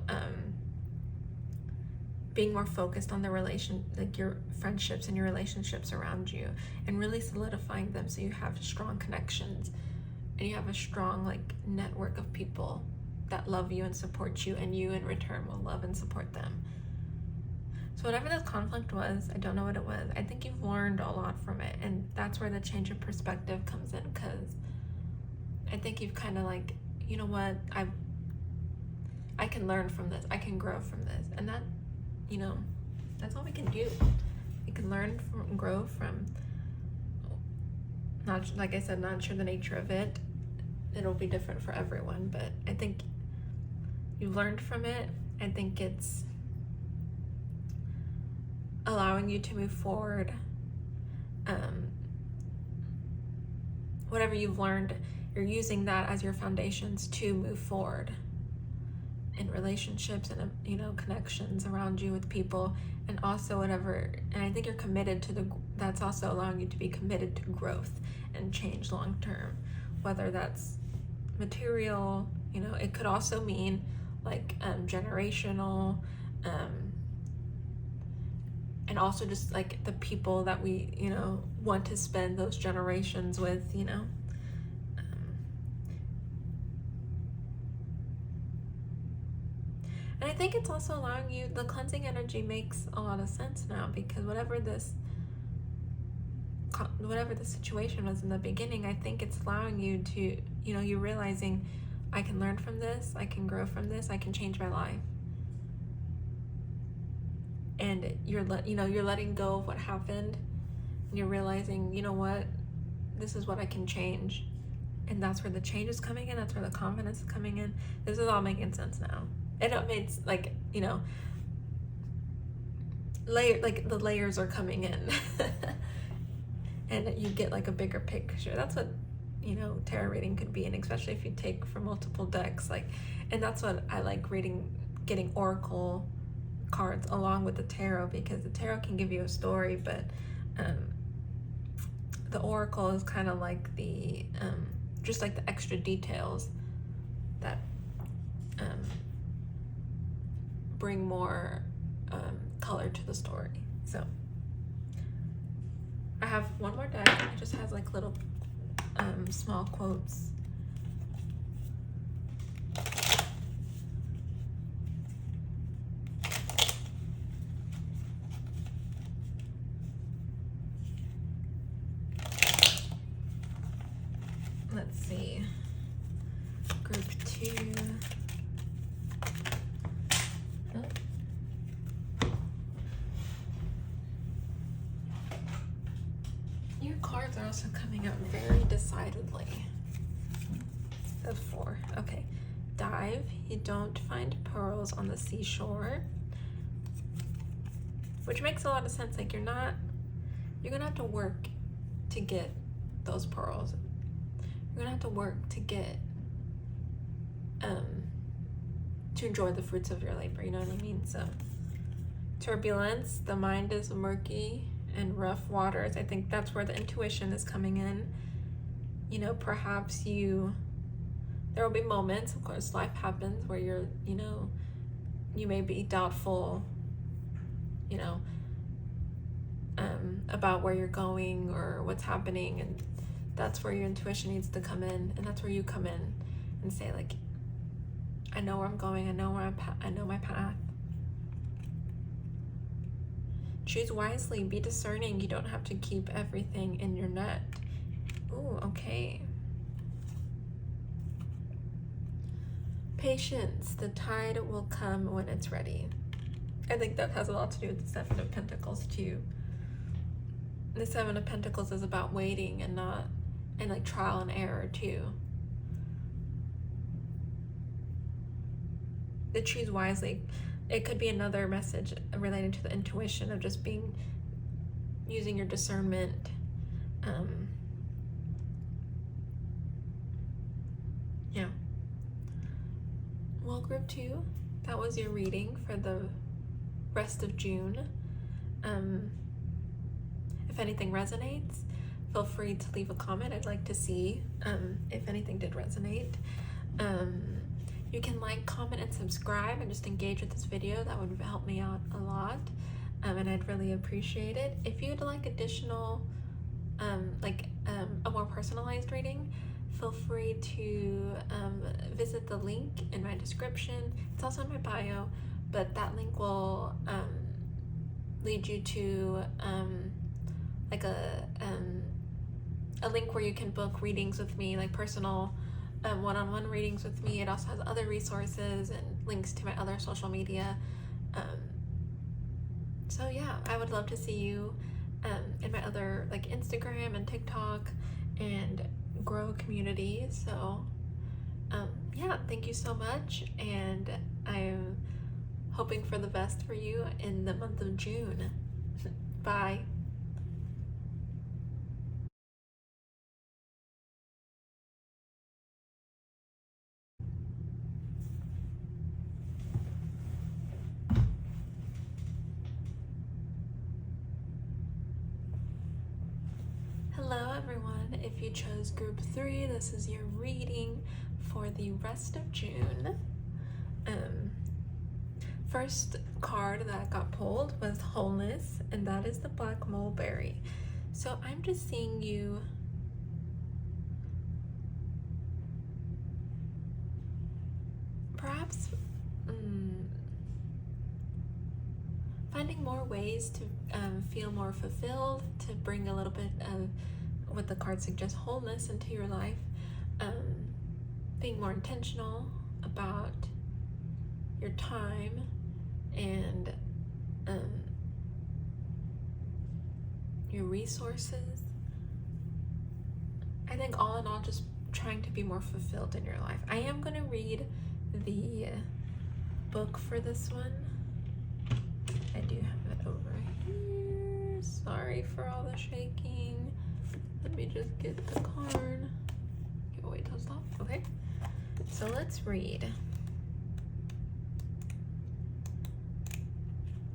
being more focused on the like your friendships and your relationships around you, and really solidifying them so you have strong connections and you have a strong like network of people that love you and support you, and you in return will love and support them. So whatever this conflict was, I don't know what it was, I think you've learned a lot from it, and that's where the change of perspective comes in, because I think you've kind of like, you know what, I can learn from this, I can grow from this, and that, that's all we can do. We can learn from, grow from Not, like I said, not sure the nature of it. It'll be different for everyone, but I think you learned from it. I think it's allowing you to move forward. Whatever you've learned, you're using that as your foundations to move forward in relationships and, you know, connections around you with people, and also whatever. And I think you're committed to that's also allowing you to be committed to growth and change long term, whether that's material, you know, it could also mean like generational, and also just like the people that we, you know, want to spend those generations with, you know. And I think it's also allowing you, the cleansing energy makes a lot of sense now, because whatever the situation was in the beginning, I think it's allowing you to, you know, you're realizing, I can learn from this, I can grow from this, I can change my life. And you're letting go of what happened, and you're realizing, you know what, this is what I can change. And that's where the change is coming in, that's where the confidence is coming in. This is all making sense now. And it makes, like, you know, the layers are coming in. And you get like a bigger picture. That's what, you know, tarot reading could be, and especially if you take from multiple decks, like, and that's what I like reading, getting oracle cards along with the tarot, because the tarot can give you a story, but the oracle is kind of like the just like the extra details that bring more color to the story. So I have one more deck. It just has like little small quotes. Let's see. Group 2. Oh. Your cards are also coming out very decidedly. The 4. Okay. Dive. You don't find pearls on the seashore. Which makes a lot of sense. Like, you're gonna have to work to get those pearls. You're gonna have to work to get to enjoy the fruits of your labor, you know what I mean? So turbulence, the mind is murky and rough waters. I think that's where the intuition is coming in. You know, perhaps there will be moments, of course, life happens, where you're, you know, you may be doubtful, you know, about where you're going or what's happening, and that's where your intuition needs to come in, and that's where you come in and say, like, I know where I'm going, I know my path. Choose wisely, be discerning. You don't have to keep everything in your net. Ooh, okay. Patience, the tide will come when it's ready. I think that has a lot to do with the 7 of Pentacles too. The 7 of Pentacles is about waiting and like trial and error too. The choose wisely, it could be another message related to the intuition of just using your discernment. Yeah. Well, group 2, that was your reading for the rest of June. If anything resonates, feel free to leave a comment. I'd like to see if anything did resonate. You can like, comment, and subscribe, and just engage with this video. That would help me out a lot, and I'd really appreciate it. If you'd like additional, a more personalized reading, feel free to visit the link in my description. It's also in my bio, but that link will lead you to a link where you can book readings with me, like personal one-on-one readings with me. It also has other resources and links to my other social media. So yeah, I would love to see you in my other, like, Instagram and TikTok, and grow a community. So yeah, thank you so much, and I'm hoping for the best for you in the month of June. Bye. Hello everyone, if you chose group 3, this is your reading for the rest of June. First card that got pulled was Wholeness, and that is the Black Mulberry. So I'm just seeing you perhaps finding more ways to feel more fulfilled, to bring a little bit of what the card suggests, wholeness, into your life, being more intentional about your time and your resources. I think all in all, just trying to be more fulfilled in your life. I am going to read the book for this one. I do have it over here. Sorry for all the shaking. Let me just get the card. Okay, wait till stop. Okay, so let's read.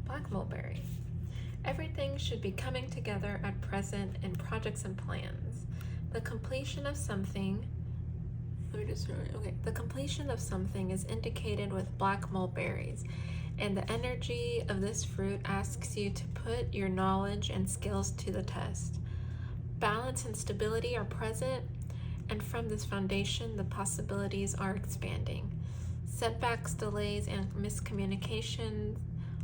Black Mulberry. Everything should be coming together at present in projects and plans. The completion of something, the completion of something is indicated with black mulberries, and the energy of this fruit asks you to put your knowledge and skills to the test. Balance and stability are present, and from this foundation, the possibilities are expanding. Setbacks, delays, and miscommunications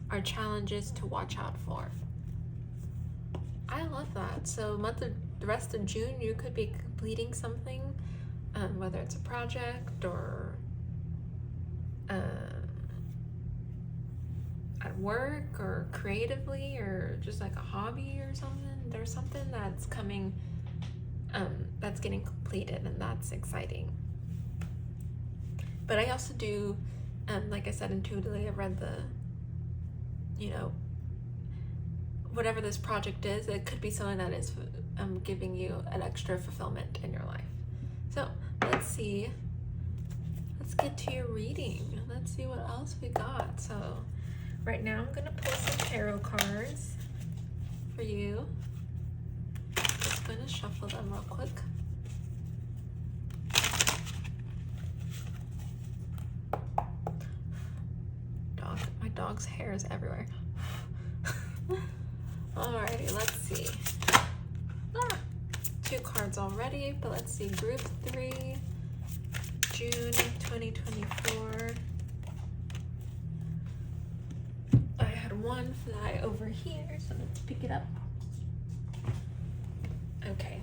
are challenges to watch out for. I love that. So the rest of June, you could be completing something, whether it's a project or at work or creatively or just like a hobby or something. There's something that's coming, that's getting completed, and that's exciting. But I also do, like I said, intuitively, I've read the, whatever this project is, it could be something that is giving you an extra fulfillment in your life. So let's see. Let's get to your reading. Let's see what else we got. So right now I'm going to pull some tarot cards for you. Just going to shuffle them real quick. My dog's hair is everywhere. Alrighty, let's see. 2 cards already, but let's see. Group 3, June 2024. I had one fly over here, so let's pick it up. Okay,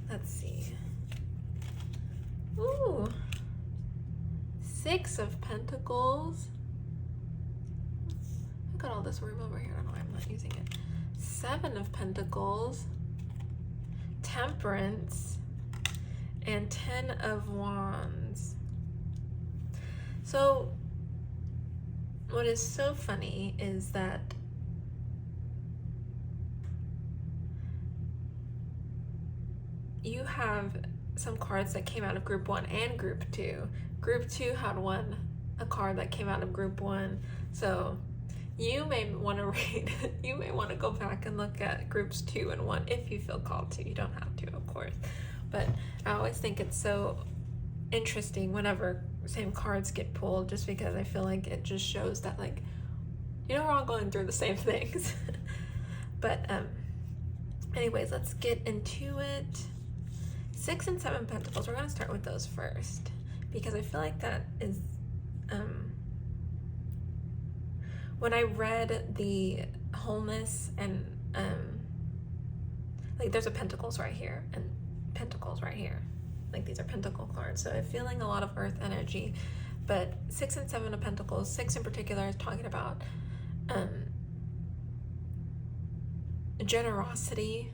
let's see. Ooh, 6 of Pentacles. I got all this room over here. I don't know why I'm not using it. 7 of Pentacles, Temperance, and 10 of Wands. So what is so funny is that you have some cards that came out of group 1 and group 2. Group 2 had a card that came out of group 1. So you may want to read, you may want to go back and look at groups 2 and 1 if you feel called to. You don't have to, of course. But I always think it's so interesting whenever same cards get pulled, just because I feel like it just shows that, like, we're all going through the same things. But anyways, let's get into it. 6 and 7 Pentacles, we're going to start with those first, because I feel like that is when I read the wholeness and like there's a Pentacles right here and Pentacles right here, like these are Pentacle cards, so I'm feeling a lot of earth energy. But 6 and 7 of Pentacles, 6 in particular, is talking about generosity,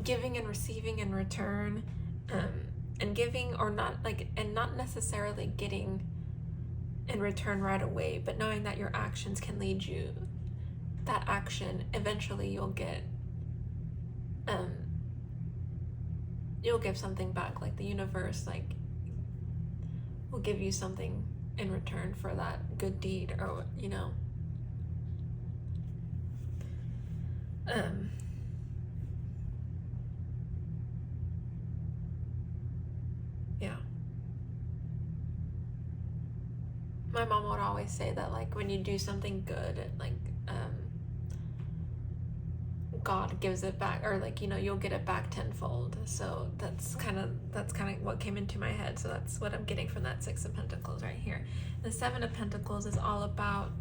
giving and receiving in return, and giving or not, like, and not necessarily getting in return right away, but knowing that your actions can lead you, that action, eventually you'll get, you'll give something back, like the universe, like, will give you something in return for that good deed, or, you know. Yeah. My mom would always say that, like, when you do something good, like, God gives it back, or, like, you know, you'll get it back tenfold. So that's kind of what came into my head. So that's what I'm getting from that Six of Pentacles right here. The Seven of Pentacles is all about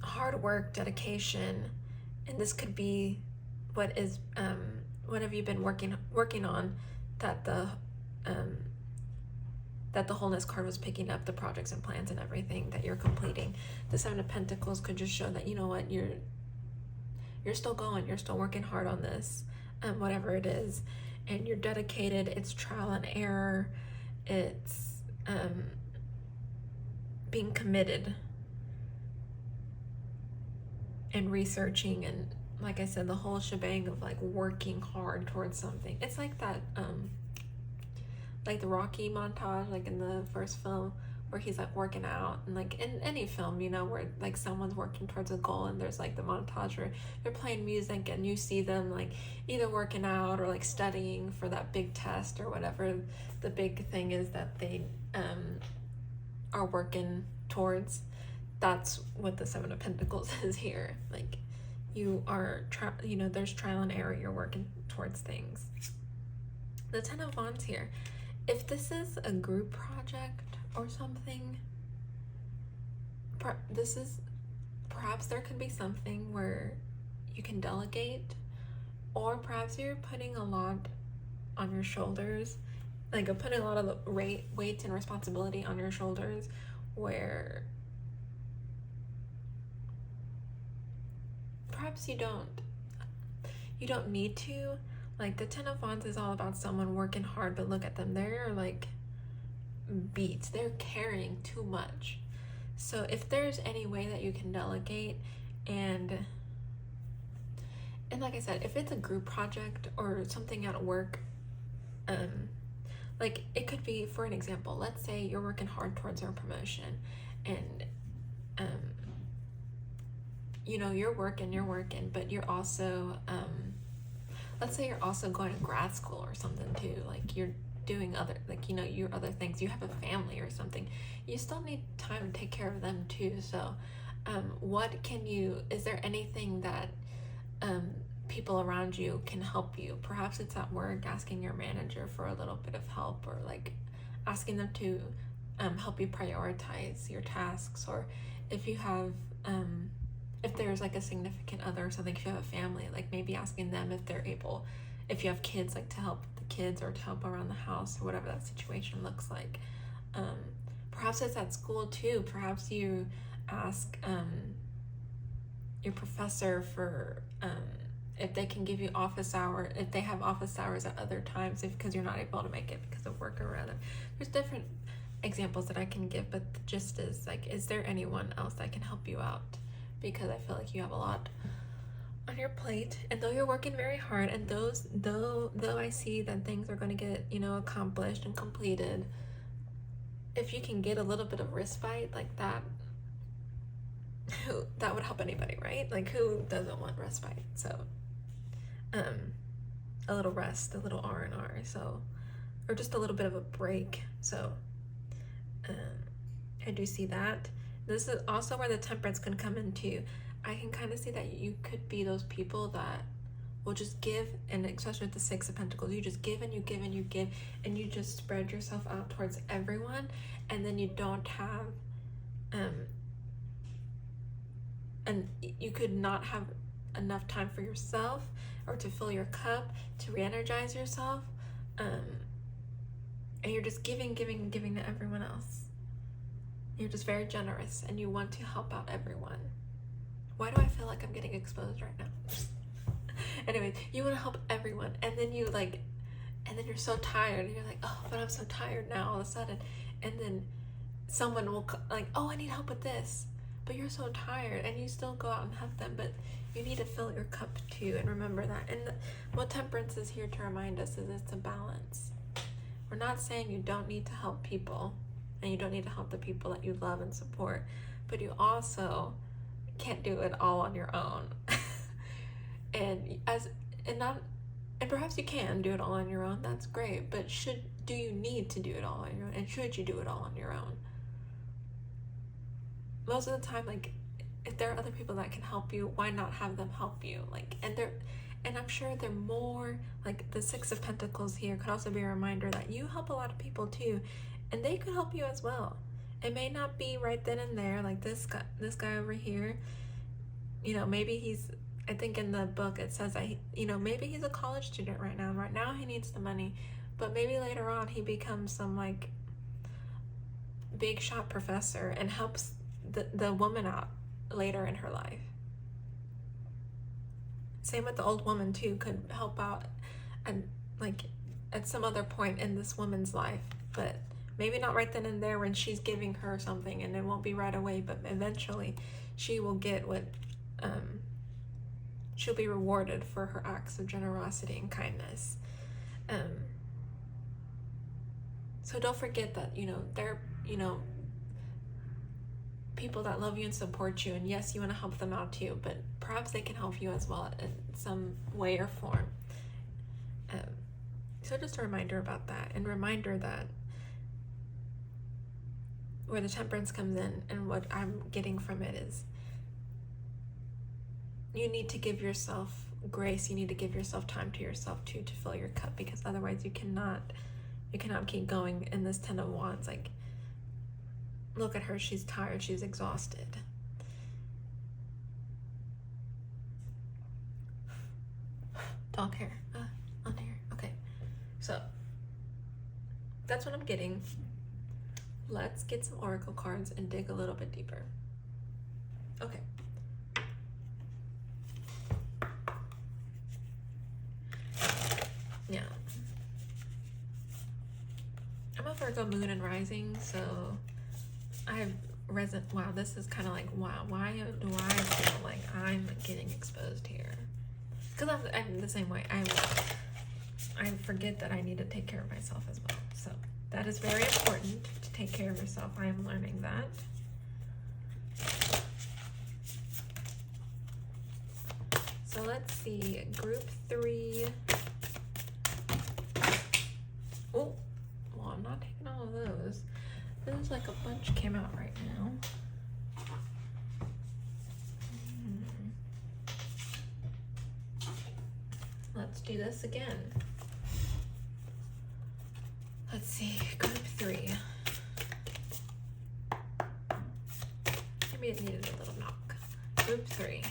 hard work, dedication, and this could be what have you been working on, that the wholeness card was picking up, the projects and plans and everything that you're completing. The Seven of Pentacles could just show that, you know what, you're still going, you're still working hard on this, whatever it is, and you're dedicated. It's trial and error, it's being committed and researching, and, like I said, the whole shebang of, like, working hard towards something. It's like that like the Rocky montage, like in the first film, where he's, like, working out, and, like, in any film, you know, where, like, someone's working towards a goal, and there's, like, the montage where they're playing music and you see them, like, either working out or, like, studying for that big test or whatever the big thing is that they are working towards. That's what the Seven of Pentacles is here. Like, you are, you know, there's trial and error, you're working towards things. The Ten of Wands here. If this is a group project or something, perhaps there could be something where you can delegate, or perhaps you're putting a lot on your shoulders, like putting a lot of the weight and responsibility on your shoulders, where perhaps you don't need to. Like, the Ten of Wands is all about someone working hard, but look at them, they're, like, beat, they're carrying too much. So if there's any way that you can delegate, and like I said, if it's a group project or something at work, like, it could be, for an example, let's say you're working hard towards your promotion, and you know, you're working, but you're also let's say you're also going to grad school or something too, like, you're doing other, like, you know, your other things, you have a family or something, you still need time to take care of them too. So is there anything that people around you can help you? Perhaps it's at work, asking your manager for a little bit of help, or, like, asking them to help you prioritize your tasks, or if you have if there's, like, a significant other or something, if you have a family, like, maybe asking them if they're able, if you have kids, like, to help the kids, or to help around the house, or whatever that situation looks like. Perhaps it's at school too. Perhaps you ask your professor for if they can give you if they have office hours at other times, because you're not able to make it because of work or other. There's different examples that I can give, but the gist is, like, is there anyone else that can help you out? Because I feel like you have a lot on your plate, and though you're working very hard, and though I see that things are going to get, you know, accomplished and completed, if you can get a little bit of respite like that, that would help anybody, right? Like, who doesn't want respite? So a little rest, a little R&R, so, or just a little bit of a break. So I do see that. This is also where the Temperance can come into. I can kind of see that you could be those people that will just give, and especially with the Six of Pentacles, you just give and you give and you give, and you just spread yourself out towards everyone, and then you don't have and you could not have enough time for yourself, or to fill your cup, to re-energize yourself, and you're just giving to everyone else. You're just very generous, and you want to help out everyone, why do I feel like I'm getting exposed right now? Anyways, you want to help everyone, and then you're so tired, and you're like, oh, but I'm so tired now all of a sudden, and then someone will like, oh, I need help with this, but you're so tired, and you still go out and help them, but you need to fill your cup too, and remember that. And what temperance is here to remind us is it's a balance. We're not saying you don't need to help people, and you don't need to help the people that you love and support, but you also can't do it all on your own. and perhaps you can do it all on your own, that's great, but do you need to do it all on your own, and should you do it all on your own? Most of the time, like, if there are other people that can help you, why not have them help you? Like, and I'm sure they're more, like, the Six of Pentacles here could also be a reminder that you help a lot of people too, and they could help you as well. It may not be right then and there, like this guy over here, you know, maybe I think in the book it says that maybe he's a college student right now. Right now he needs the money, but maybe later on he becomes some like big shot professor and helps the woman out later in her life. Same with the old woman too, could help out and like at some other point in this woman's life, but maybe not right then and there when she's giving her something, and it won't be right away, but eventually she will get what she'll be rewarded for her acts of generosity and kindness. So don't forget that, there are, people that love you and support you, and yes, you want to help them out too, but perhaps they can help you as well in some way or form. So just a reminder about that, and reminder that where the temperance comes in and what I'm getting from it is you need to give yourself grace, you need to give yourself time to yourself too, to fill your cup, because otherwise you cannot keep going in this Ten of Wands. Like, look at her, she's tired, she's exhausted. Dog hair on here. Okay, so that's what I'm getting. Let's get some oracle cards and dig a little bit deeper. Okay. Yeah. I'm a Virgo moon and rising, so I have wow, this is kind of like, wow, why do I feel like I'm getting exposed here? Because I'm the same way. I forget that I need to take care of myself as well. So that is very important, to take care of yourself. I am learning that. So let's see, group 3. Oh, well, I'm not taking all of those. There's like a bunch came out right now. Let's do this again. Let's see, group 3. Maybe it needed a little knock. Group 3.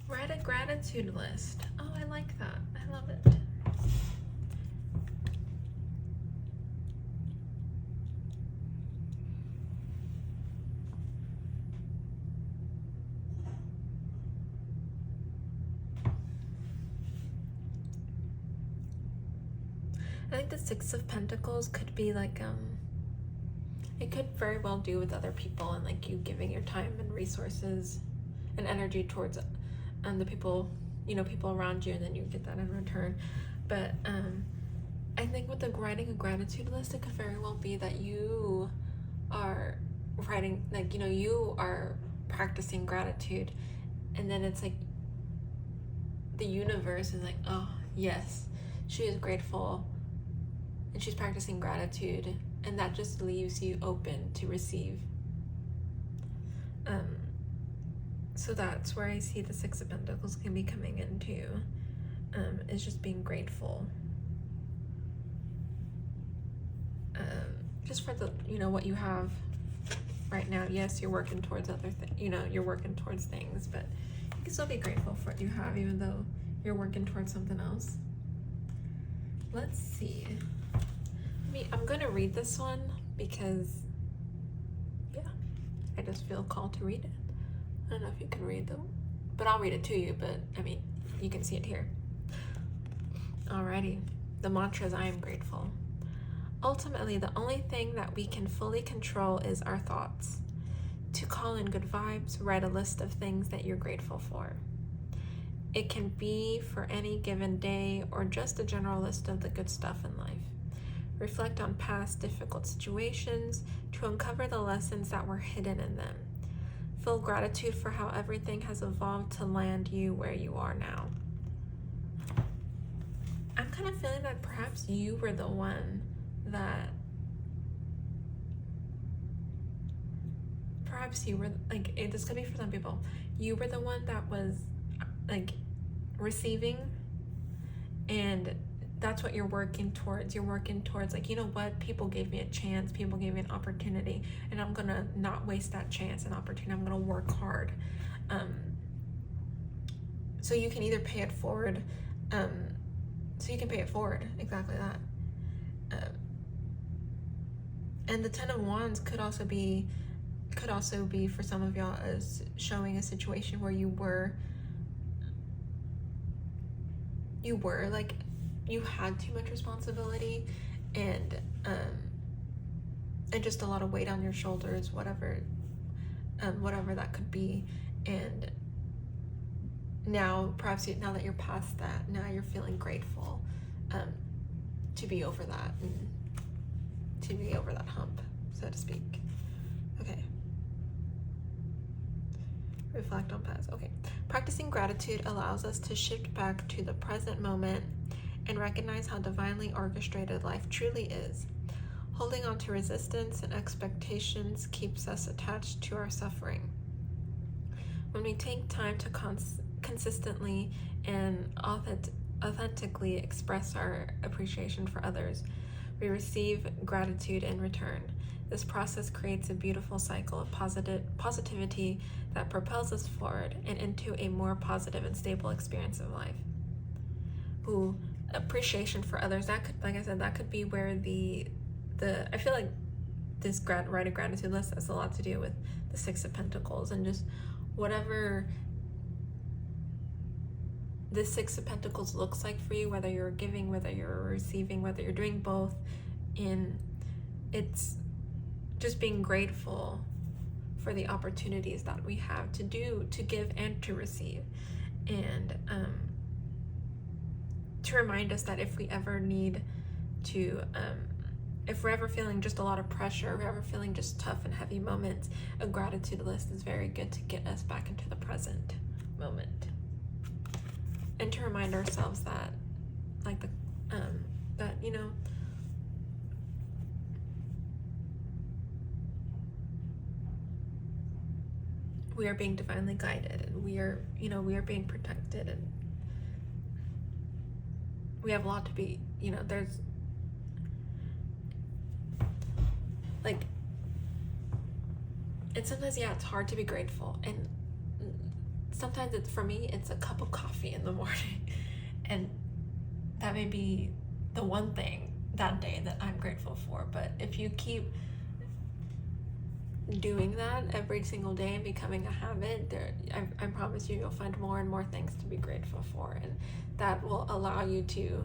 Write a gratitude list. Oh, I like that. I love it. I think the Six of Pentacles could be like, it could very well do with other people, and like you giving your time and resources and energy towards the people, people around you, and then you get that in return. But I think with the writing a gratitude list, it could very well be that you are writing, like, you are practicing gratitude, and then it's like the universe is like, oh yes, she is grateful and she's practicing gratitude, and that just leaves you open to receive. So that's where I see the Six of Pentacles can be coming into, is just being grateful. just for the, what you have right now. Yes, you're working towards other things, you're working towards things, but you can still be grateful for what you have, even though you're working towards something else. Let's see. I'm going to read this one because, yeah, I just feel called to read it. I don't know if you can read them, but I'll read it to you, but you can see it here. Alrighty. The mantra is, I am grateful. Ultimately, the only thing that we can fully control is our thoughts. To call in good vibes, write a list of things that you're grateful for. It can be for any given day or just a general list of the good stuff in life. Reflect on past difficult situations to uncover the lessons that were hidden in them. Feel gratitude for how everything has evolved to land you where you are now. I'm kind of feeling that perhaps you were the one that, this could be for some people, you were the one that was receiving, and that's what you're working towards. You're working towards people gave me a chance, people gave me an opportunity, and I'm gonna not waste that chance and opportunity. I'm gonna work hard. So you can either pay it forward, exactly that. And the Ten of Wands could also be for some of y'all as showing a situation where you had too much responsibility and just a lot of weight on your shoulders, whatever that could be. And now that you're past that, now you're feeling grateful to be over that and to be over that hump, so to speak. Okay. Reflect on past. Okay. Practicing gratitude allows us to shift back to the present moment and recognize how divinely orchestrated life truly is. Holding on to resistance and expectations keeps us attached to our suffering. When we take time to consistently and authentically express our appreciation for others, we receive gratitude in return. This process creates a beautiful cycle of positivity that propels us forward and into a more positive and stable experience of life. Ooh, appreciation for others. That could, like I said, that could be where I feel like this write a gratitude list has a lot to do with the Six of Pentacles and just whatever the Six of Pentacles looks like for you, whether you're giving, whether you're receiving, whether you're doing both. And it's just being grateful for the opportunities that we have to give and to receive, and to remind us that if we ever need to, if we're ever feeling just a lot of pressure, if we're ever feeling just tough and heavy moments, a gratitude list is very good to get us back into the present moment, and to remind ourselves that, we are being divinely guided, and we are being protected, and we have a lot to be, there's and sometimes, it's hard to be grateful, and sometimes for me, it's a cup of coffee in the morning, and that may be the one thing that day that I'm grateful for. But if you keep doing that every single day and becoming a habit, I promise you'll find more and more things to be grateful for, and that will allow you to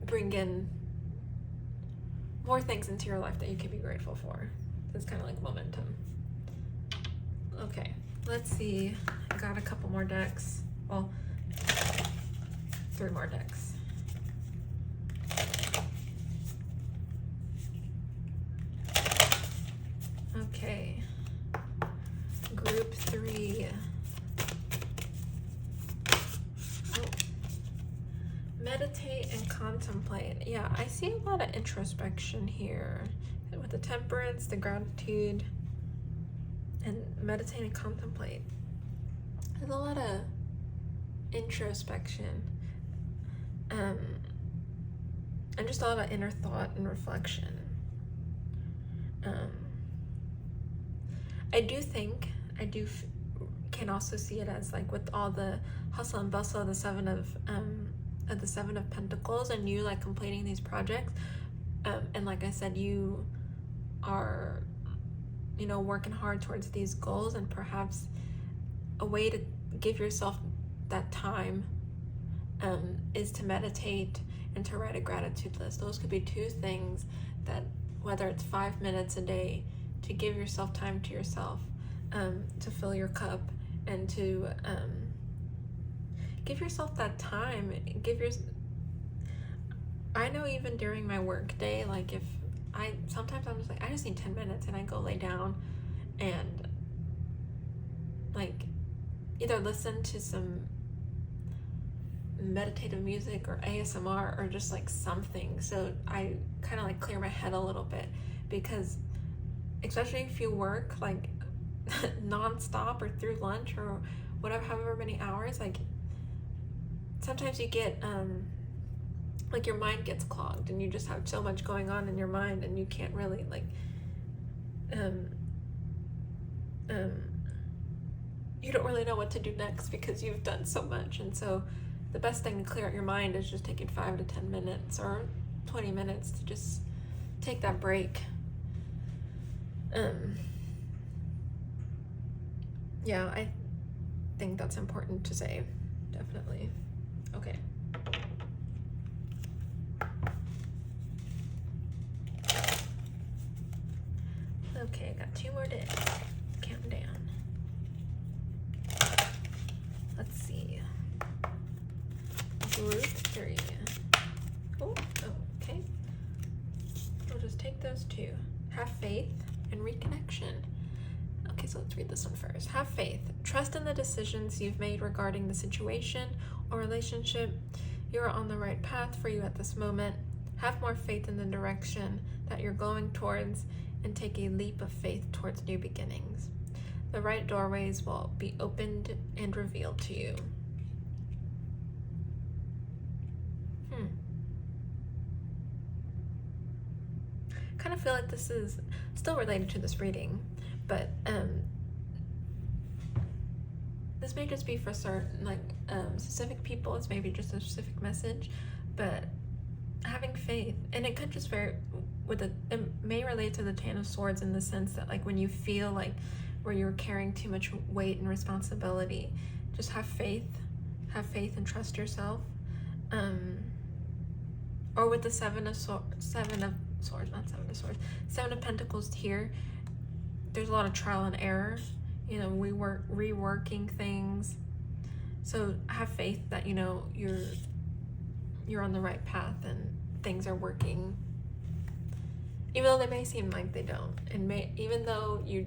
bring in more things into your life that you can be grateful for. It's kind of like momentum. Okay, let's see. I got a couple more decks. Well, 3 more decks. Okay, group 3. Oh. Meditate and contemplate. Yeah, I see a lot of introspection here with the temperance, the gratitude, and meditate and contemplate. There's a lot of introspection, and just a lot of inner thought and reflection. I can also see it as like with all the hustle and bustle of the Seven of Pentacles, and you like completing these projects, and like I said, you are, you know, working hard towards these goals, and perhaps a way to give yourself that time is to meditate and to write a gratitude list. Those could be two things that, whether it's 5 minutes a day, to give yourself time to yourself, to fill your cup, and to give yourself that time. I know even during my work day, like sometimes I'm just like, I just need 10 minutes, and I go lay down and like either listen to some meditative music or ASMR or just like something, so I kind of like clear my head a little bit, because especially if you work like non-stop or through lunch or whatever, however many hours, like sometimes you get like your mind gets clogged, and you just have so much going on in your mind, and you can't really like you don't really know what to do next because you've done so much. And so the best thing to clear out your mind is just taking 5 to 10 minutes or 20 minutes to just take that break. Yeah, I think that's important to say, definitely. Okay. Okay, I got 2 more days. Counting down. Let's see. Group 3. Oh, okay. We'll just take those 2. Have faith and reconnection. Okay, so let's read this one first. Have faith. Trust in the decisions you've made regarding the situation or relationship. You are on the right path for you at this moment. Have more faith in the direction that you're going towards, and take a leap of faith towards new beginnings. The right doorways will be opened and revealed to you. Kind of feel like this is still related to this reading, but this may just be for certain, like specific people. It's maybe just a specific message, but having faith, and it could just it may relate to the Ten of Swords in the sense that like when you feel like where you're carrying too much weight and responsibility, just have faith and trust yourself. Or with the Seven of Pentacles here, there's a lot of trial and error. You know, reworking things. So have faith that, you know, you're on the right path and things are working, even though they may seem like they don't. And even though you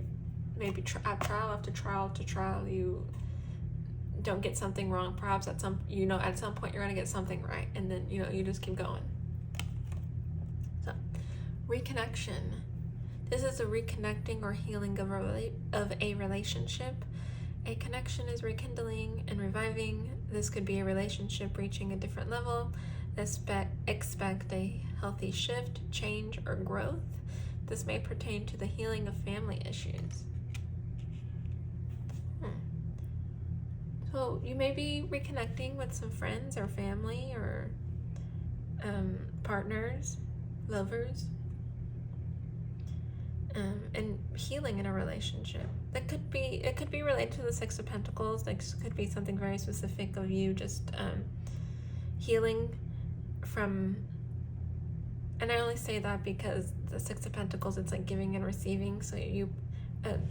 maybe trial after trial to trial, you don't get something wrong. Perhaps at some point you're gonna get something right, and then you just keep going. So, reconnection. This is a reconnecting or healing of a relationship. A connection is rekindling and reviving. This could be a relationship reaching a different level. Expect a healthy shift, change, or growth. This may pertain to the healing of family issues. So you may be reconnecting with some friends or family or partners, lovers, and healing in a relationship. It could be related to the Six of Pentacles. This could be something very specific of you just healing from, and I only say that because the Six of Pentacles, it's like giving and receiving. So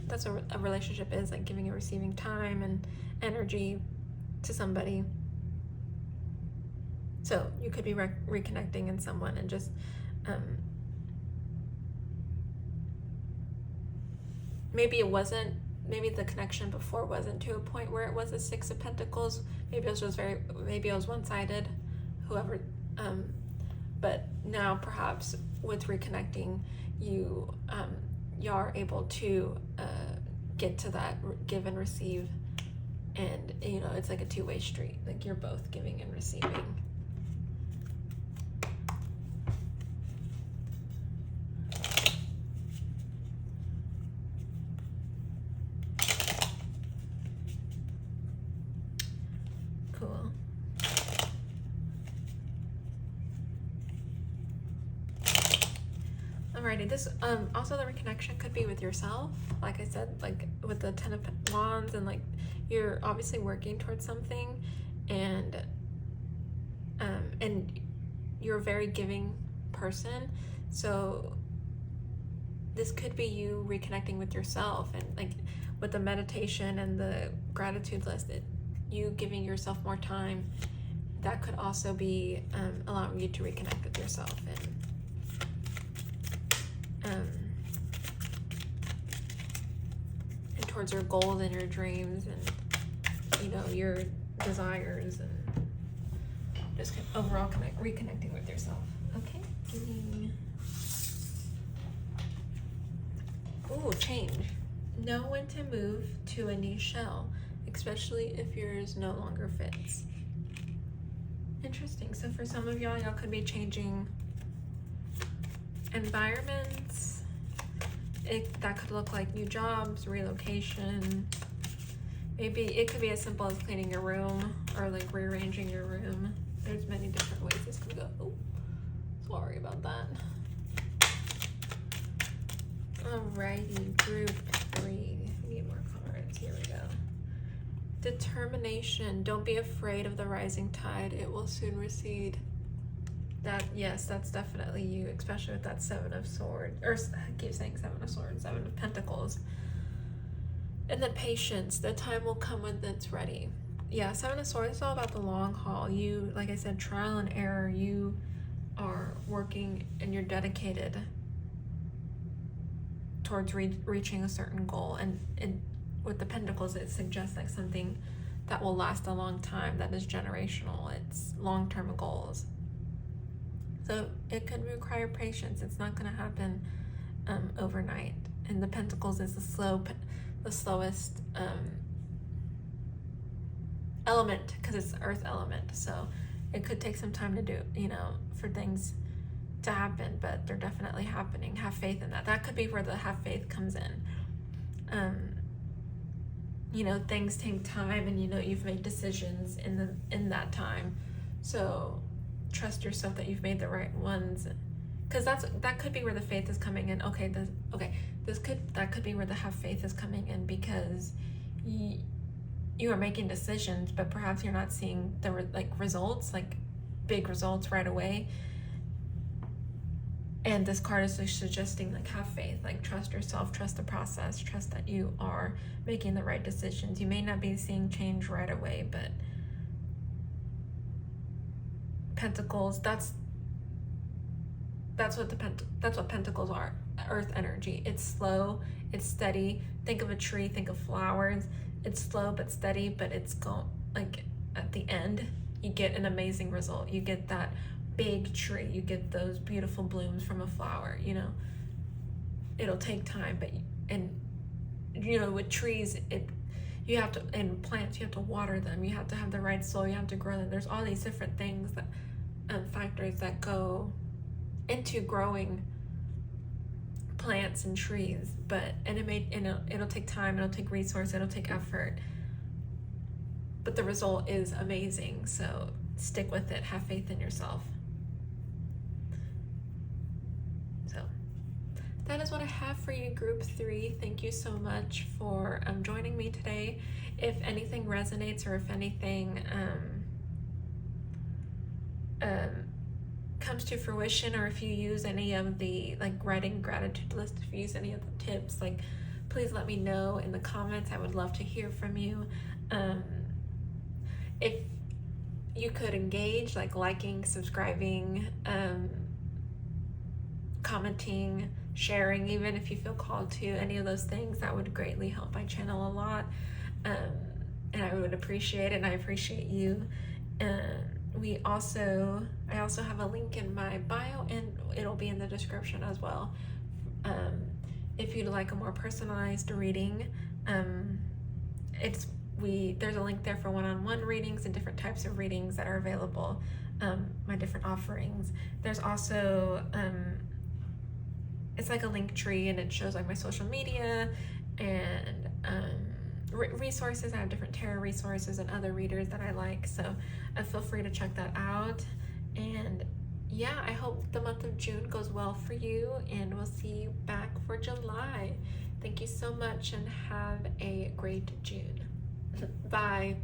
that's what a relationship is, like giving and receiving time and energy to somebody. So you could be reconnecting in someone and just maybe the connection before wasn't to a point where it was a Six of Pentacles. Maybe it was one-sided, whoever, but now perhaps with reconnecting, you are able to get to that give and receive, and it's like a two-way street, like you're both giving and receiving. Alrighty, this also the reconnection could be with yourself. Like I said, like with the Ten of Wands, and like you're obviously working towards something, and you're a very giving person. So this could be you reconnecting with yourself, and like with the meditation and the gratitude list, you giving yourself more time. That could also be allowing you to reconnect with yourself and towards your goals and your dreams and, you know, your desires, and just overall reconnecting with yourself. Okay. Ooh, change. Know when to move to a new shell, especially if yours no longer fits. Interesting. So for some of y'all could be changing environments. That could look like new jobs, relocation. Maybe it could be as simple as cleaning your room or like rearranging your room. There's many different ways this could go. Oh, sorry about that. Alrighty, group 3. We need more cards. Here we go. Determination. Don't be afraid of the rising tide. It will soon recede. Yes, that's definitely you, especially with that 7 of Swords. Or I keep saying 7 of Swords, 7 of Pentacles. And then patience. The time will come when it's ready. Yeah, 7 of Swords is all about the long haul. You, like I said, trial and error. You are working and you're dedicated towards reaching a certain goal. And with the Pentacles, it suggests like something that will last a long time, that is generational. It's long-term goals. So it could require patience. It's not going to happen overnight. And the Pentacles is the slowest element, because it's the earth element. So it could take some time to do, you know, for things to happen, but they're definitely happening. Have faith in that. That could be where the have faith comes in. You know, things take time, and you know you've made decisions in that time. So trust yourself that you've made the right ones, because that could be where the faith is coming in. That could be where the have faith is coming in, because you are making decisions, but perhaps you're not seeing the results, like big results right away. And this card is just suggesting like have faith, like trust yourself, trust the process, trust that you are making the right decisions. You may not be seeing change right away, but Pentacles, that's what Pentacles are. Earth energy. It's slow, it's steady. Think of a tree, think of flowers. It's slow but steady, but it's like at the end you get an amazing result. You get that big tree, you get those beautiful blooms from a flower. You know, it'll take time, but you know, with trees, you have to, and plants, you have to water them, you have to have the right soil, you have to grow them. There's all these different things that factors that go into growing plants and trees, but it'll take time, it'll take resource, it'll take effort, but the result is amazing. So stick with it, have faith in yourself. So that is what I have for you, group 3. Thank you so much for joining me today. If anything resonates, or if anything comes to fruition, or if you use any of the writing gratitude list, if you use any of the tips, please let me know in the comments. I would love to hear from you. If you could engage, liking, subscribing, commenting, sharing, even if you feel called to any of those things, that would greatly help my channel a lot. And I would appreciate it, and I appreciate you. I also have a link in my bio, and it'll be in the description as well. If you'd like a more personalized reading, there's a link there for one-on-one readings and different types of readings that are available, my different offerings. There's also, it's like a link tree, and it shows my social media and resources. I have different tarot resources and other readers that I like, so feel free to check that out. And yeah, I hope the month of June goes well for you, and we'll see you back for July. Thank you so much and have a great June. Bye.